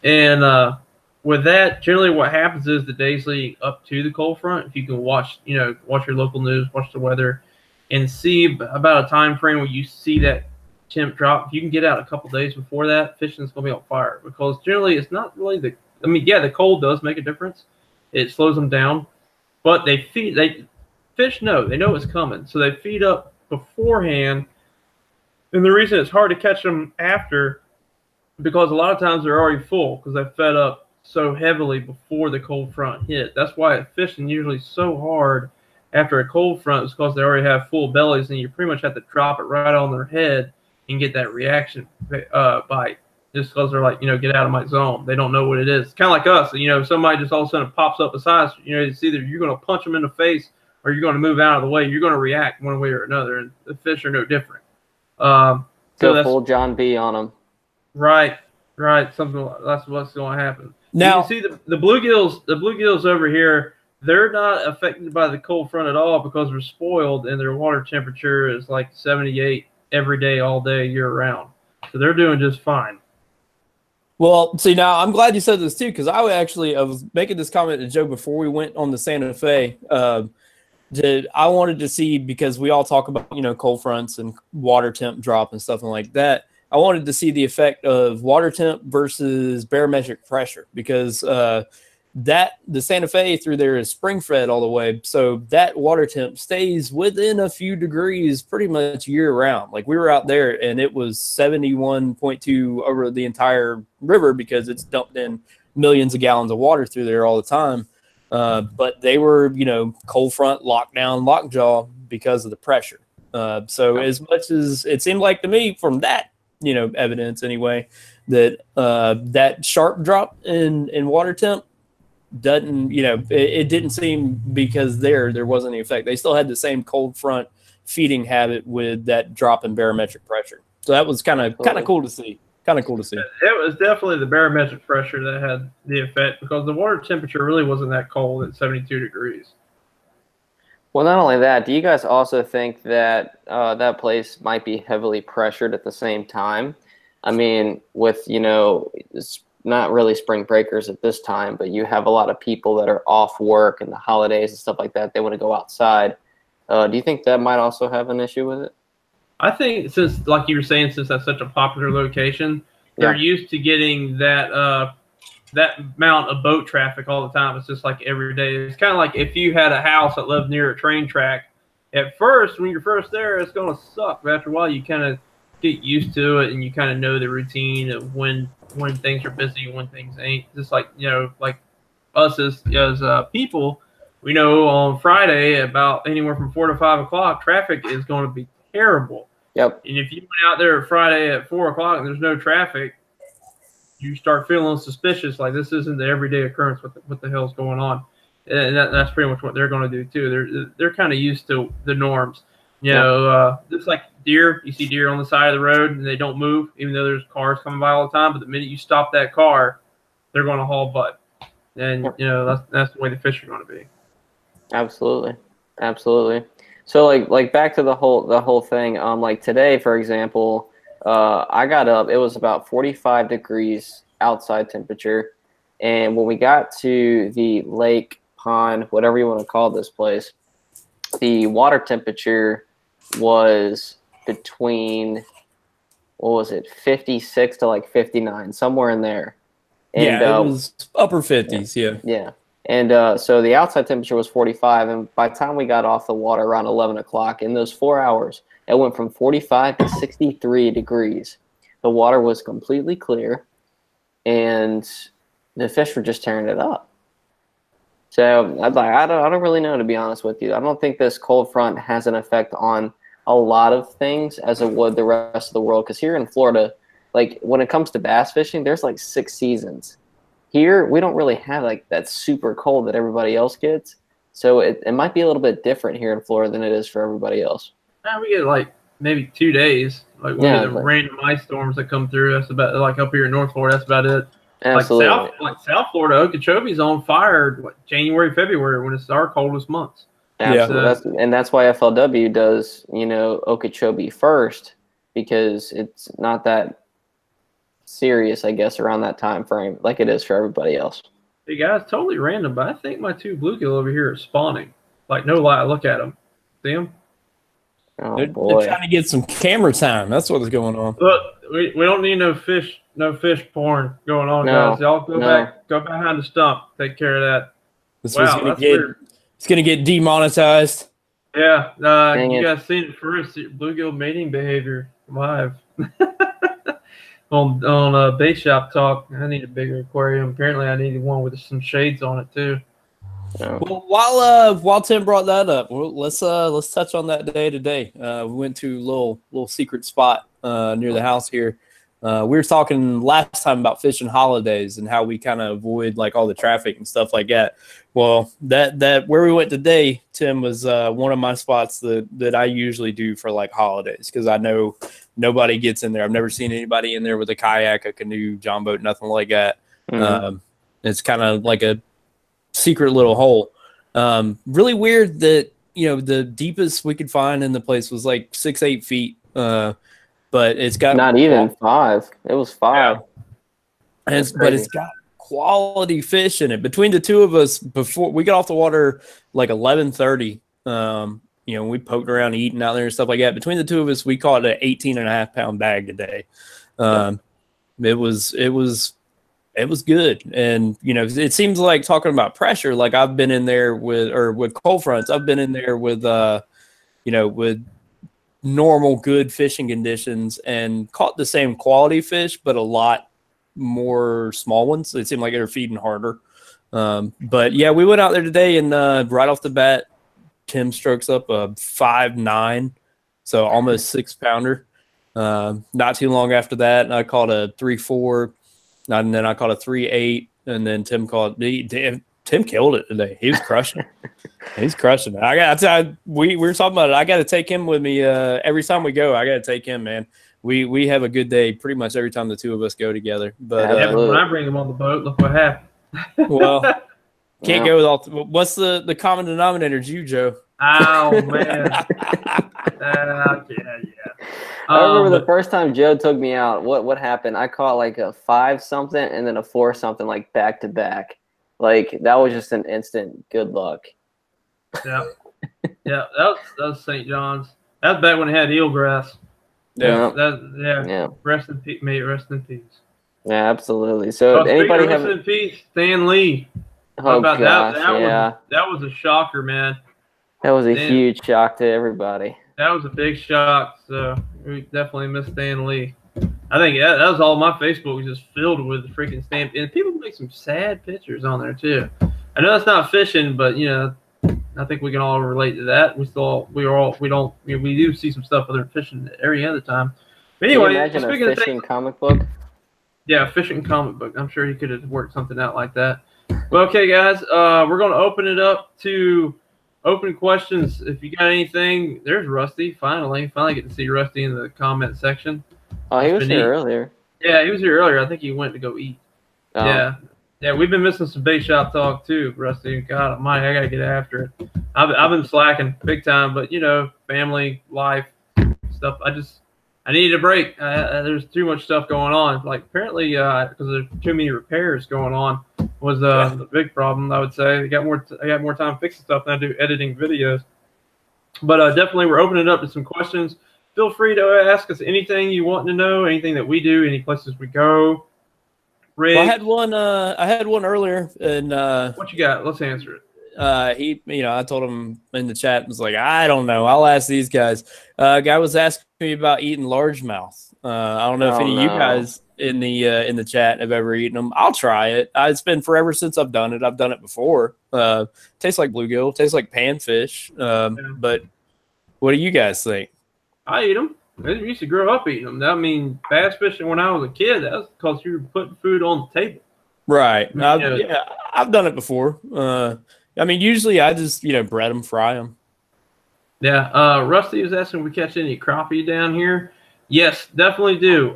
And with that, generally what happens is the days leading up to the cold front, if you can watch your local news, watch the weather, and see about a time frame where you see that temp drop, if you can get out a couple days before that, fishing's going to be on fire, because generally it's not really the cold does make a difference. It slows them down, but fish know it's coming, so they feed up beforehand. And the reason it's hard to catch them after, because a lot of times they're already full because they fed up so heavily before the cold front hit. That's why fishing usually so hard after a cold front, is because they already have full bellies, and you pretty much have to drop it right on their head and get that reaction bite, just because they're like, get out of my zone. They don't know what it is. Kind of like us, if somebody just all of a sudden pops up beside us, it's either you're going to punch them in the face or you're going to move out of the way. You're going to react one way or another, and the fish are no different. Go full John B on them. Right. That's what's going to happen. Now, you can see the bluegills over here, they're not affected by the cold front at all, because they're spoiled and their water temperature is like 78 every day, all day, year round. So they're doing just fine. Well, see, now I'm glad you said this too, because I was making this comment to Joe before we went on the Santa Fe. I wanted to see, because we all talk about, cold fronts and water temp drop and stuff like that. I wanted to see the effect of water temp versus barometric pressure, because the Santa Fe through there is spring fed all the way. So that water temp stays within a few degrees pretty much year round. Like, we were out there and it was 71.2 over the entire river, because it's dumped in millions of gallons of water through there all the time. But they were, cold front, lockdown, lockjaw because of the pressure. So as much as it seemed like to me from that, evidence anyway, that that sharp drop in water temp doesn't, it didn't seem, because there wasn't any effect. They still had the same cold front feeding habit with that drop in barometric pressure. So that was kind of cool to see. It was definitely the barometric pressure that had the effect, because the water temperature really wasn't that cold at 72 degrees. Well, not only that, do you guys also think that that place might be heavily pressured at the same time? I mean, with, not really spring breakers at this time, but you have a lot of people that are off work and the holidays and stuff like that. They want to go outside. Do you think that might also have an issue with it? I think since, like you were saying, since that's such a popular location, they're used to getting that that amount of boat traffic all the time. It's just like every day. It's kind of like if you had a house that lived near a train track. At first, when you're first there, it's going to suck. But after a while, you kind of get used to it, and you kind of know the routine of when things are busy and when things ain't. Just like, you know, like us as people, we know on Friday about anywhere from 4 to 5 o'clock, traffic is going to be terrible. Yep. And if you went out there Friday at 4 o'clock and there's no traffic, you start feeling suspicious. Like, this isn't the everyday occurrence. What the hell's going on? And that's pretty much what they're going to do too. They're kind of used to the norms. You know, it's like deer. You see deer on the side of the road and they don't move, even though there's cars coming by all the time. But the minute you stop that car, they're going to haul butt. And you know, that's the way the fish are going to be. Absolutely, absolutely. So like back to the whole thing. Like today, for example, I got up. It was about 45 degrees outside temperature, and when we got to the lake, pond, whatever you want to call this place, the water temperature was between, what was it, 56 to like 59, somewhere in there. And, it was upper 50s. Yeah. And so the outside temperature was 45, and by the time we got off the water around 11 o'clock, in those 4 hours, it went from 45 to 63 degrees. The water was completely clear, and the fish were just tearing it up. So I don't really know, to be honest with you. I don't think this cold front has an effect on a lot of things as it would the rest of the world. Because here in Florida, like when it comes to bass fishing, there's like 6 seasons. Here, we don't really have like that super cold that everybody else gets. So it might be a little bit different here in Florida than it is for everybody else. Yeah, we get like maybe 2 days. Like we get the random ice storms that come through. That's about, like up here in North Florida, that's about it. Absolutely. Like South Florida, Okeechobee's on fire January, February, when it's our coldest months. Absolutely. And that's why FLW does, you know, Okeechobee first, because it's not that serious, I guess, around that time frame like it is for everybody else. Hey guys, totally random, but I think my 2 bluegill over here are spawning. Like, no lie, look at them. See them? Oh, they're trying to get some camera time. That's what's going on. Look, we don't need no fish porn going on, guys. Y'all go behind the stump. Take care of that. This was it's gonna get demonetized. Yeah, you guys seen it first. Bluegill mating behavior live on Bait Shop Talk. I need a bigger aquarium. Apparently, I needed one with some shades on it too. Well, while Tim brought that up, let's touch on that day today. We went to a little secret spot near the house here. We were talking last time about fishing holidays and how we kind of avoid like all the traffic and stuff like that. Well, that where we went today, Tim, was one of my spots that I usually do for like holidays, because I know nobody gets in there. I've never seen anybody in there with a kayak, a canoe, john boat, nothing like that. It's kind of like a secret little hole. Really weird that, you know, the deepest we could find in the place was like 6-8 feet. But it's got not even 5. It was 5. Yeah. But it's got quality fish in it. Between the two of us, before we got off the water like 11:30, you know, we poked around eating out there and stuff like that. Between the two of us, we caught an 18.5-pound bag today. It was good. And, you know, it seems like, talking about pressure, like I've been in there with cold fronts. I've been in there with, you know, with normal good fishing conditions and caught the same quality fish, but a lot more small ones. It seemed like they were feeding harder. But yeah, we went out there today, and right off the bat, Tim strokes up a 5.9, so almost 6-pounder. Not too long after that, I caught a 3.4, and then I caught a 3.8, and then Tim caught Tim killed it today. He was crushing. He's crushing it. We were talking about it. I got to take him with me every time we go. I got to take him, man. We have a good day pretty much every time the two of us go together. But when I bring him on the boat, look what happened. Well, can't go with all. What's the common denominator? It's you, Joe. Oh man. Yeah. I remember the first time Joe took me out. What happened? I caught like a 5 something and then a 4 something, like back to back. Like that was just an instant good luck. Yeah, yeah. That was St. John's. That was back when it had eelgrass. Yeah. Yeah. Rest in peace, mate. Rest in peace. Yeah, absolutely. So anybody have? Rest in peace, Stan Lee. How about gosh, that? That was a shocker, man. That was a huge shock to everybody. That was a big shock. So we definitely miss Stan Lee. I think that was all my Facebook was just filled with freaking Stan. And people make some sad pictures on there too. I know that's not fishing, but I think we can all relate to that. We do see some stuff other than fishing every other time. But anyway, can you imagine a fishing comic book? Yeah, fishing comic book. I'm sure he could have worked something out like that. Well, okay, guys, we're going to open it up to open questions. If you got anything, there's Rusty. Finally get to see Rusty in the comment section. Oh, he was here earlier. Yeah, he was here earlier. I think he went to go eat. Oh. Yeah, we've been missing some bait shop talk too, Rusty. God almighty, I got to get after it. I've been slacking big time, but family, life, stuff. I needed a break. There's too much stuff going on. Like apparently, because there's too many repairs going on, was the big problem. I would say I got more time fixing stuff than I do editing videos. But definitely, we're opening it up to some questions. Feel free to ask us anything you want to know, anything that we do, any places we go. Rick, well, I had one earlier, and what you got? Let's answer it. I told him in the chat, was like, I don't know. I'll ask these guys. Guy was asking me about eating largemouth. I don't know if any of you guys in the chat have ever eaten them. I'll try it. It's been forever since I've done it. I've done it before. Tastes like bluegill. Tastes like panfish. But what do you guys think? I eat them. I used to grow up eating them. I mean, bass fishing when I was a kid, that was because you were putting food on the table. Right. I've done it before. I mean, usually I just, bread them, fry them. Yeah. Rusty was asking if we catch any crappie down here. Yes, definitely do.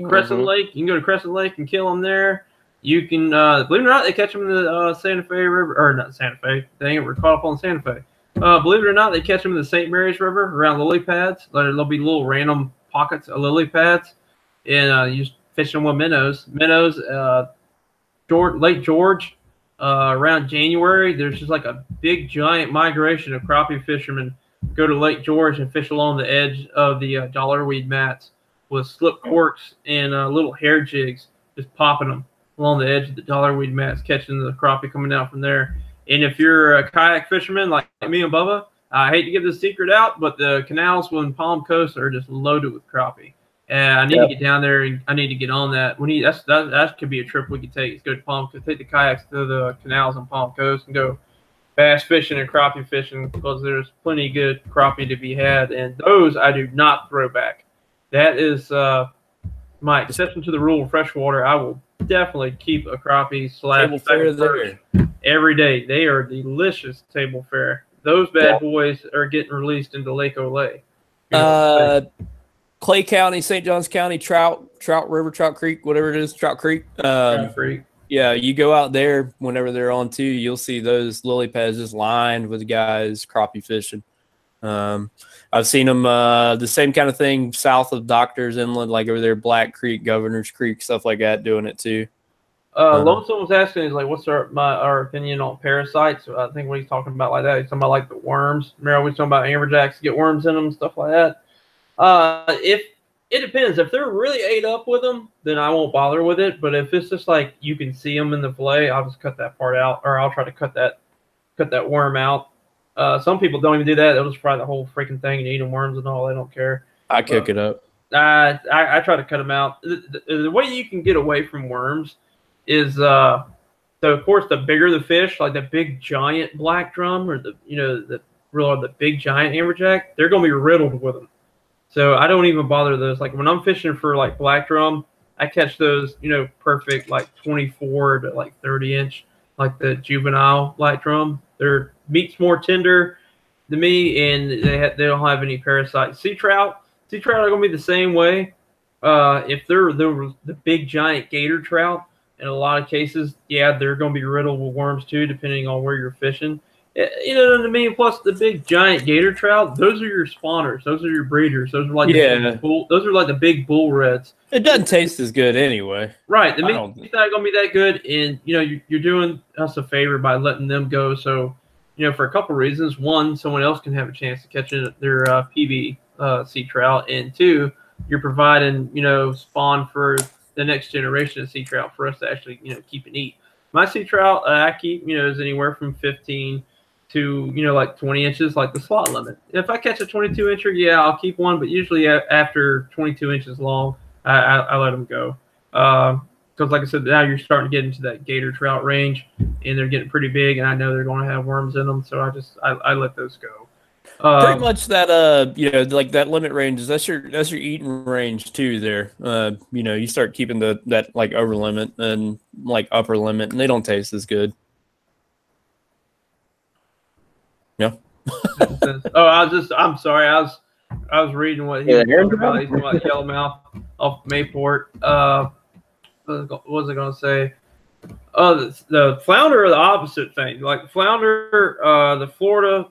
Crescent Lake, you can go to Crescent Lake and kill them there. You can, believe it or not, they catch them in the Santa Fe River, or not Santa Fe. Dang it, we're caught up on Santa Fe. Believe it or not, they catch them in the St. Mary's River around lily pads. There'll be little random pockets of lily pads, and you just fish them with minnows. Lake George, around January, there's just like a big giant migration of crappie fishermen go to Lake George and fish along the edge of the dollarweed mats with slip corks and little hair jigs, just popping them along the edge of the dollarweed mats, catching the crappie coming out from there. And if you're a kayak fisherman like me and Bubba, I hate to give this secret out, but the canals in Palm Coast are just loaded with crappie. And I need to get down there, and I need to get on that. That could be a trip we could take. Is go to Palm Coast, take the kayaks to the canals on Palm Coast, and go bass fishing and crappie fishing, because there's plenty of good crappie to be had, and those I do not throw back. That is my exception to the rule of freshwater. I will definitely keep a crappie every day. They are delicious table fare. Those bad boys are getting released into Lake Olay. Clay County, St. Johns County, Trout River, Trout Creek, whatever it is, Trout Creek. Trout Creek. Yeah, you go out there whenever they're on too, you'll see those lily pads just lined with guys crappie fishing. I've seen them the same kind of thing south of Doctors Inland, like over there, Black Creek, Governor's Creek, stuff like that, doing it too. Lonesome was asking, is like, what's our opinion on parasites? I think what he's talking about like that, he's talking about like the worms. Remember, we talking about amberjacks get worms in them, stuff like that. If it depends. If they're really ate up with them, then I won't bother with it. But if it's just like you can see them in the fillet, I'll just cut that part out, or I'll try to cut that worm out. Some people don't even do that. They'll just fry the whole freaking thing and eat them worms and all. They don't care. I cook it up. I try to cut them out. The way you can get away from worms is, so of course, the bigger the fish, like the big giant black drum or the big giant amberjack, they're gonna be riddled with them. So I don't even bother those. Like when I'm fishing for like black drum, I catch those, perfect like 24 to like 30 inch, like the juvenile black drum. Their meat's more tender to me, and they don't have any parasites. Sea trout are gonna be the same way. If they're the big giant gator trout, in a lot of cases, yeah, they're gonna be riddled with worms too, depending on where you're fishing. You know what I mean? Plus the big giant gator trout, those are your spawners. Those are your breeders. Those are like those are like the big bull reds. It doesn't taste as good anyway. Right. The meat's not going to be that good. And, you know, you're doing us a favor by letting them go. So, you know, for a couple reasons. One, someone else can have a chance to catch their PB sea trout. And two, you're providing, you know, spawn for the next generation of sea trout for us to actually, you know, keep and eat. My sea trout I keep, you know, is anywhere from 15 to, you know, like 20 inches, like the slot limit. If I catch a 22-incher, yeah, I'll keep one. But usually after 22 inches long, I let them go. Because like I said, now you're starting to get into that gator trout range, and they're getting pretty big, and I know they're going to have worms in them. So I let those go. Pretty much that you know, like that limit range, that's your eating range too there. You know, you start keeping that like over limit and like upper limit, and they don't taste as good. Yeah. I'm sorry. I was reading what he was talking about. He's talking about yellowmouth off Mayport. What was I going to say? The flounder are the opposite thing. Like flounder, the Florida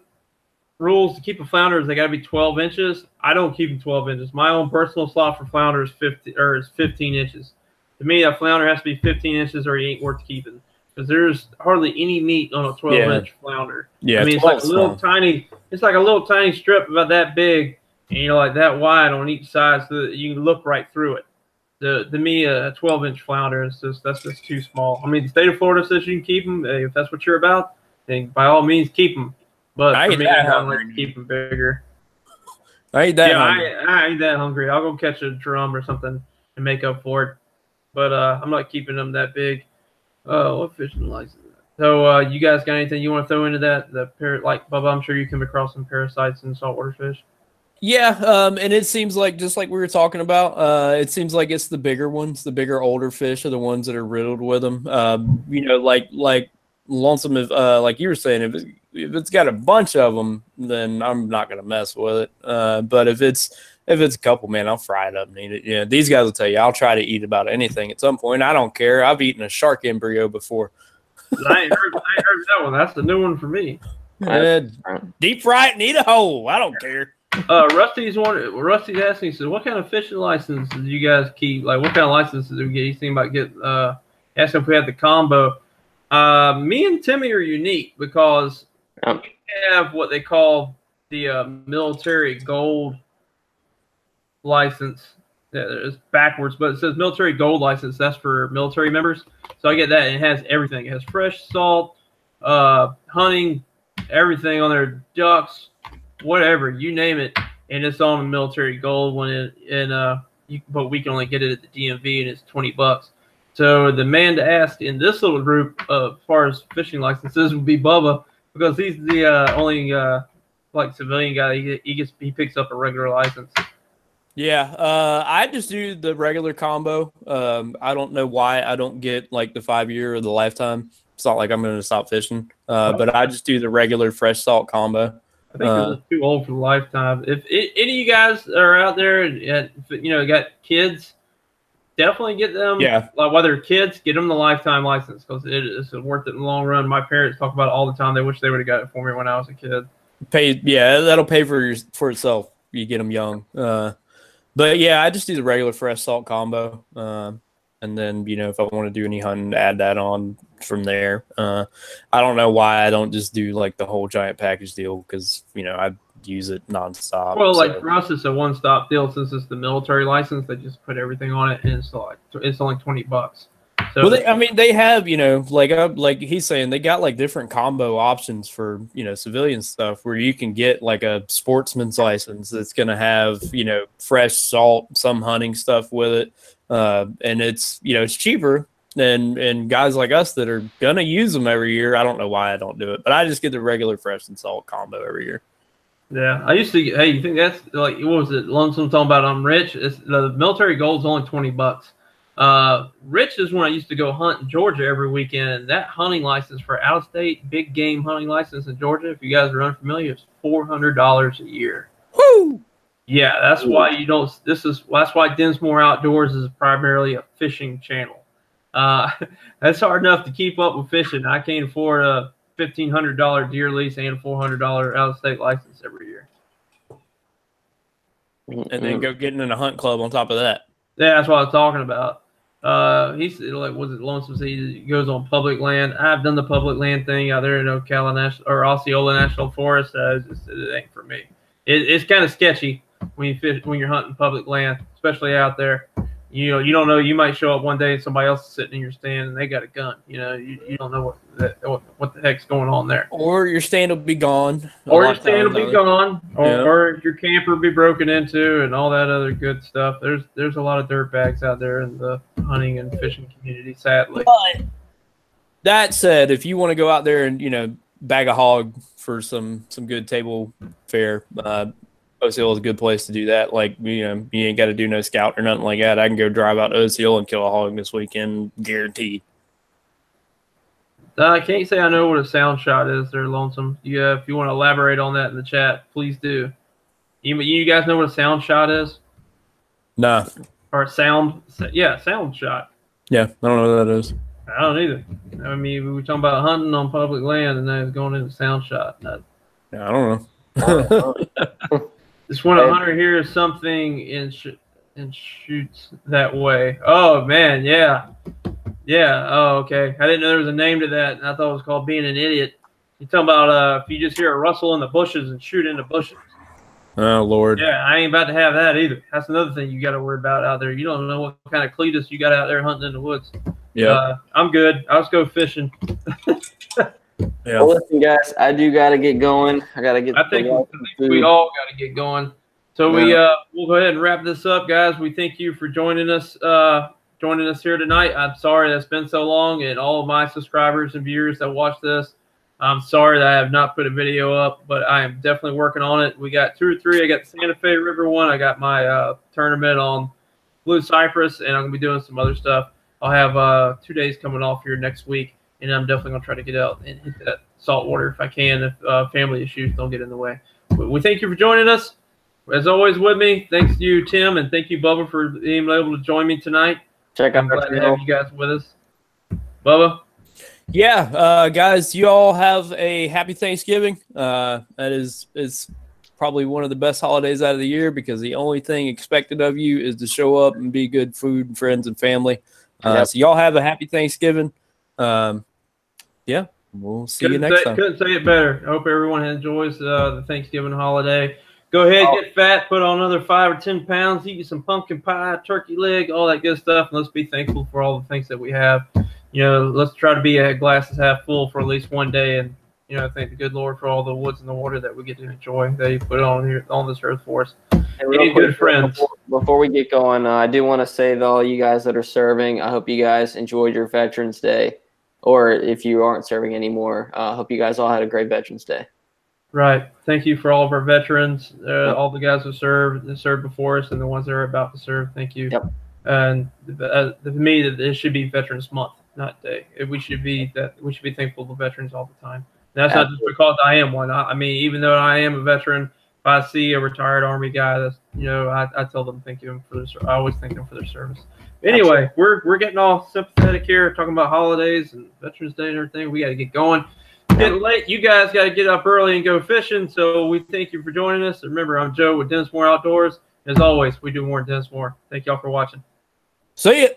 rules to keep a flounder is they got to be 12 inches. I don't keep them 12 inches. My own personal slot for flounder is 15 inches. To me, a flounder has to be 15 inches or he ain't worth keeping. Because there's hardly any meat on a 12-inch flounder. Yeah, I mean, it's like a little tiny. It's like a little tiny strip about that big, and you're like that wide on each side, so that you can look right through it. To me, a 12-inch flounder is that's just too small. I mean, the state of Florida says you can keep them. If that's what you're about, then by all means keep them. But for me, I don't like to keep them bigger. I ain't that. I ain't that hungry. I'll go catch a drum or something and make up for it. But I'm not keeping them that big. What fishing license? So, you guys got anything you want to throw into that? Like Bubba, I'm sure you come across some parasites in saltwater fish. Yeah, and it seems like, just like we were talking about, it seems like it's the bigger ones, the bigger older fish are the ones that are riddled with them. You know, like lonesome, like you were saying, if it's got a bunch of them, then I'm not gonna mess with it. But if it's a couple, man, I'll fry it up and eat it. Yeah, these guys will tell you I'll try to eat about anything at some point. I don't care. I've eaten a shark embryo before. I ain't heard that one. That's the new one for me. Deep fry it and eat a whole. I don't care. Rusty's asking, so what kind of fishing license do you guys keep? Like, what kind of licenses do we get? You think about asking if we had the combo. Me and Timmy are unique because we have what they call the military gold license. It's backwards, but it says military gold license. That's for military members. So I get that, and it has everything. It has fresh salt, hunting, everything on there, ducks, whatever, you name it, and it's on the military gold one. But we can only get it at the DMV, and it's $20. So the man to ask in this little group, as far as fishing licenses, would be Bubba, because he's the only like civilian guy. He picks up a regular license. Yeah, I just do the regular combo. I don't know why I don't get like the 5-year or the lifetime. It's not like I'm going to stop fishing, but I just do the regular fresh salt combo. I think it's too old for the lifetime. If any of you guys are out there and you know got kids, definitely get them. Yeah, like whether kids, get them the lifetime license because it is worth it in the long run. My parents talk about it all the time. They wish they would have got it for me when I was a kid. That'll pay for itself. You get them young. But yeah, I just do the regular fresh salt combo. And then, you know, if I want to do any hunting, add that on from there. I don't know why I don't just do like the whole giant package deal because, you know, I use it nonstop. Well, like for us, it's a one-stop deal since it's the military license. They just put everything on it, and it's only $20. So, well, they have, you know, like he's saying, they got like different combo options for, you know, civilian stuff where you can get like a sportsman's license that's going to have, you know, fresh salt, some hunting stuff with it. And it's, you know, it's cheaper and guys like us that are going to use them every year. I don't know why I don't do it, but I just get the regular fresh and salt combo every year. Yeah, I used to. Hey, you think that's like what was it? Lonesome talking about I'm rich. The military gold's only $20. Rich is when I used to go hunt in Georgia every weekend. That hunting license for out of state big game hunting license in Georgia, if you guys are unfamiliar, it's $400 a year. Woo! Yeah, that's why you don't. That's why Dinsmore Outdoors is primarily a fishing channel. That's hard enough to keep up with fishing. I can't afford a $1,500 deer lease and a $400 out-of-state license every year. And then go getting in a hunt club on top of that. Yeah, that's what I was talking about. He's like, was it Lonesome Sea? He goes on public land. I've done the public land thing out there in Ocala National or Osceola National Forest. It ain't for me. It's kind of sketchy when you fish when you're hunting public land, especially out there. You don't know. You might show up one day and somebody else is sitting in your stand and they got a gun. You don't know what the heck's going on there. Or your stand will be gone. Or your stand will be gone. Or your camper will be broken into and all that other good stuff. There's a lot of dirt bags out there in the hunting and fishing community, sadly. But that said, if you want to go out there and bag a hog for some good table fare, Osceola is a good place to do that. Like, you ain't got to do no scout or nothing like that. I can go drive out to Osceola and kill a hog this weekend, guaranteed. I can't say I know what a sound shot is there, Lonesome. Yeah, if you want to elaborate on that in the chat, please do. You guys know what a sound shot is? Nah. Or sound shot. Yeah, I don't know what that is. I don't either. I mean, we were talking about hunting on public land, and then it's going into sound shot. Yeah, I don't know. Just when a hunter hears something and shoots that way. Oh, man, yeah. Yeah, oh, okay. I didn't know there was a name to that, and I thought it was called being an idiot. You're talking about if you just hear a rustle in the bushes and shoot in the bushes. Oh, Lord. Yeah, I ain't about to have that either. That's another thing you got to worry about out there. You don't know what kind of cletus you got out there hunting in the woods. Yeah. I'm good. I'll just go fishing. Yeah. Well, listen, guys, I do got to get going. I got to get. I think we all got to get going. So we'll go ahead and wrap this up, guys. We thank you for joining us here tonight. I'm sorry that's been so long, and all of my subscribers and viewers that watch this, I'm sorry that I have not put a video up, but I am definitely working on it. We got 2 or 3. I got the Santa Fe River one. I got my tournament on Blue Cypress, and I'm going to be doing some other stuff. I'll have 2 days coming off here next week, and I'm definitely going to try to get out and hit that salt water if I can, if family issues don't get in the way. But we thank you for joining us. As always with me, thanks to you, Tim, and thank you, Bubba, for being able to join me tonight. I'm glad to have you guys with us. Bubba? Yeah, guys, you all have a happy Thanksgiving. That is probably one of the best holidays out of the year because the only thing expected of you is to show up and be good food and friends and family. So y'all have a happy Thanksgiving. Yeah, we'll see you next time. Couldn't say it better. I hope everyone enjoys the Thanksgiving holiday. Go ahead, get fat, put on another 5 or 10 pounds, eat you some pumpkin pie, turkey leg, all that good stuff, and let's be thankful for all the things that we have. Let's try to be a glasses half full for at least one day, and thank the good Lord for all the woods and the water that we get to enjoy that He put on here on this earth for us. Any good friends. Before we get going, I do want to say to all you guys that are serving, I hope you guys enjoyed your Veterans Day, or if you aren't serving anymore, I hope you guys all had a great Veterans Day. Right. Thank you for all of our veterans, all the guys who served before us, and the ones that are about to serve. Thank you. Yep. And to me, it should be Veterans Month, not day. We should be thankful to veterans all the time. And that's not just because I am one. I mean, even though I am a veteran, if I see a retired Army guy, that's I tell them thank you for their. I always thank them for their service. Anyway, we're getting all sympathetic here, talking about holidays and Veterans Day and everything. We got to get going. Getting late. You guys got to get up early and go fishing. So we thank you for joining us. Remember, I'm Joe with Dinsmore Outdoors. As always, we do more than Dinsmore. Thank y'all for watching. See ya.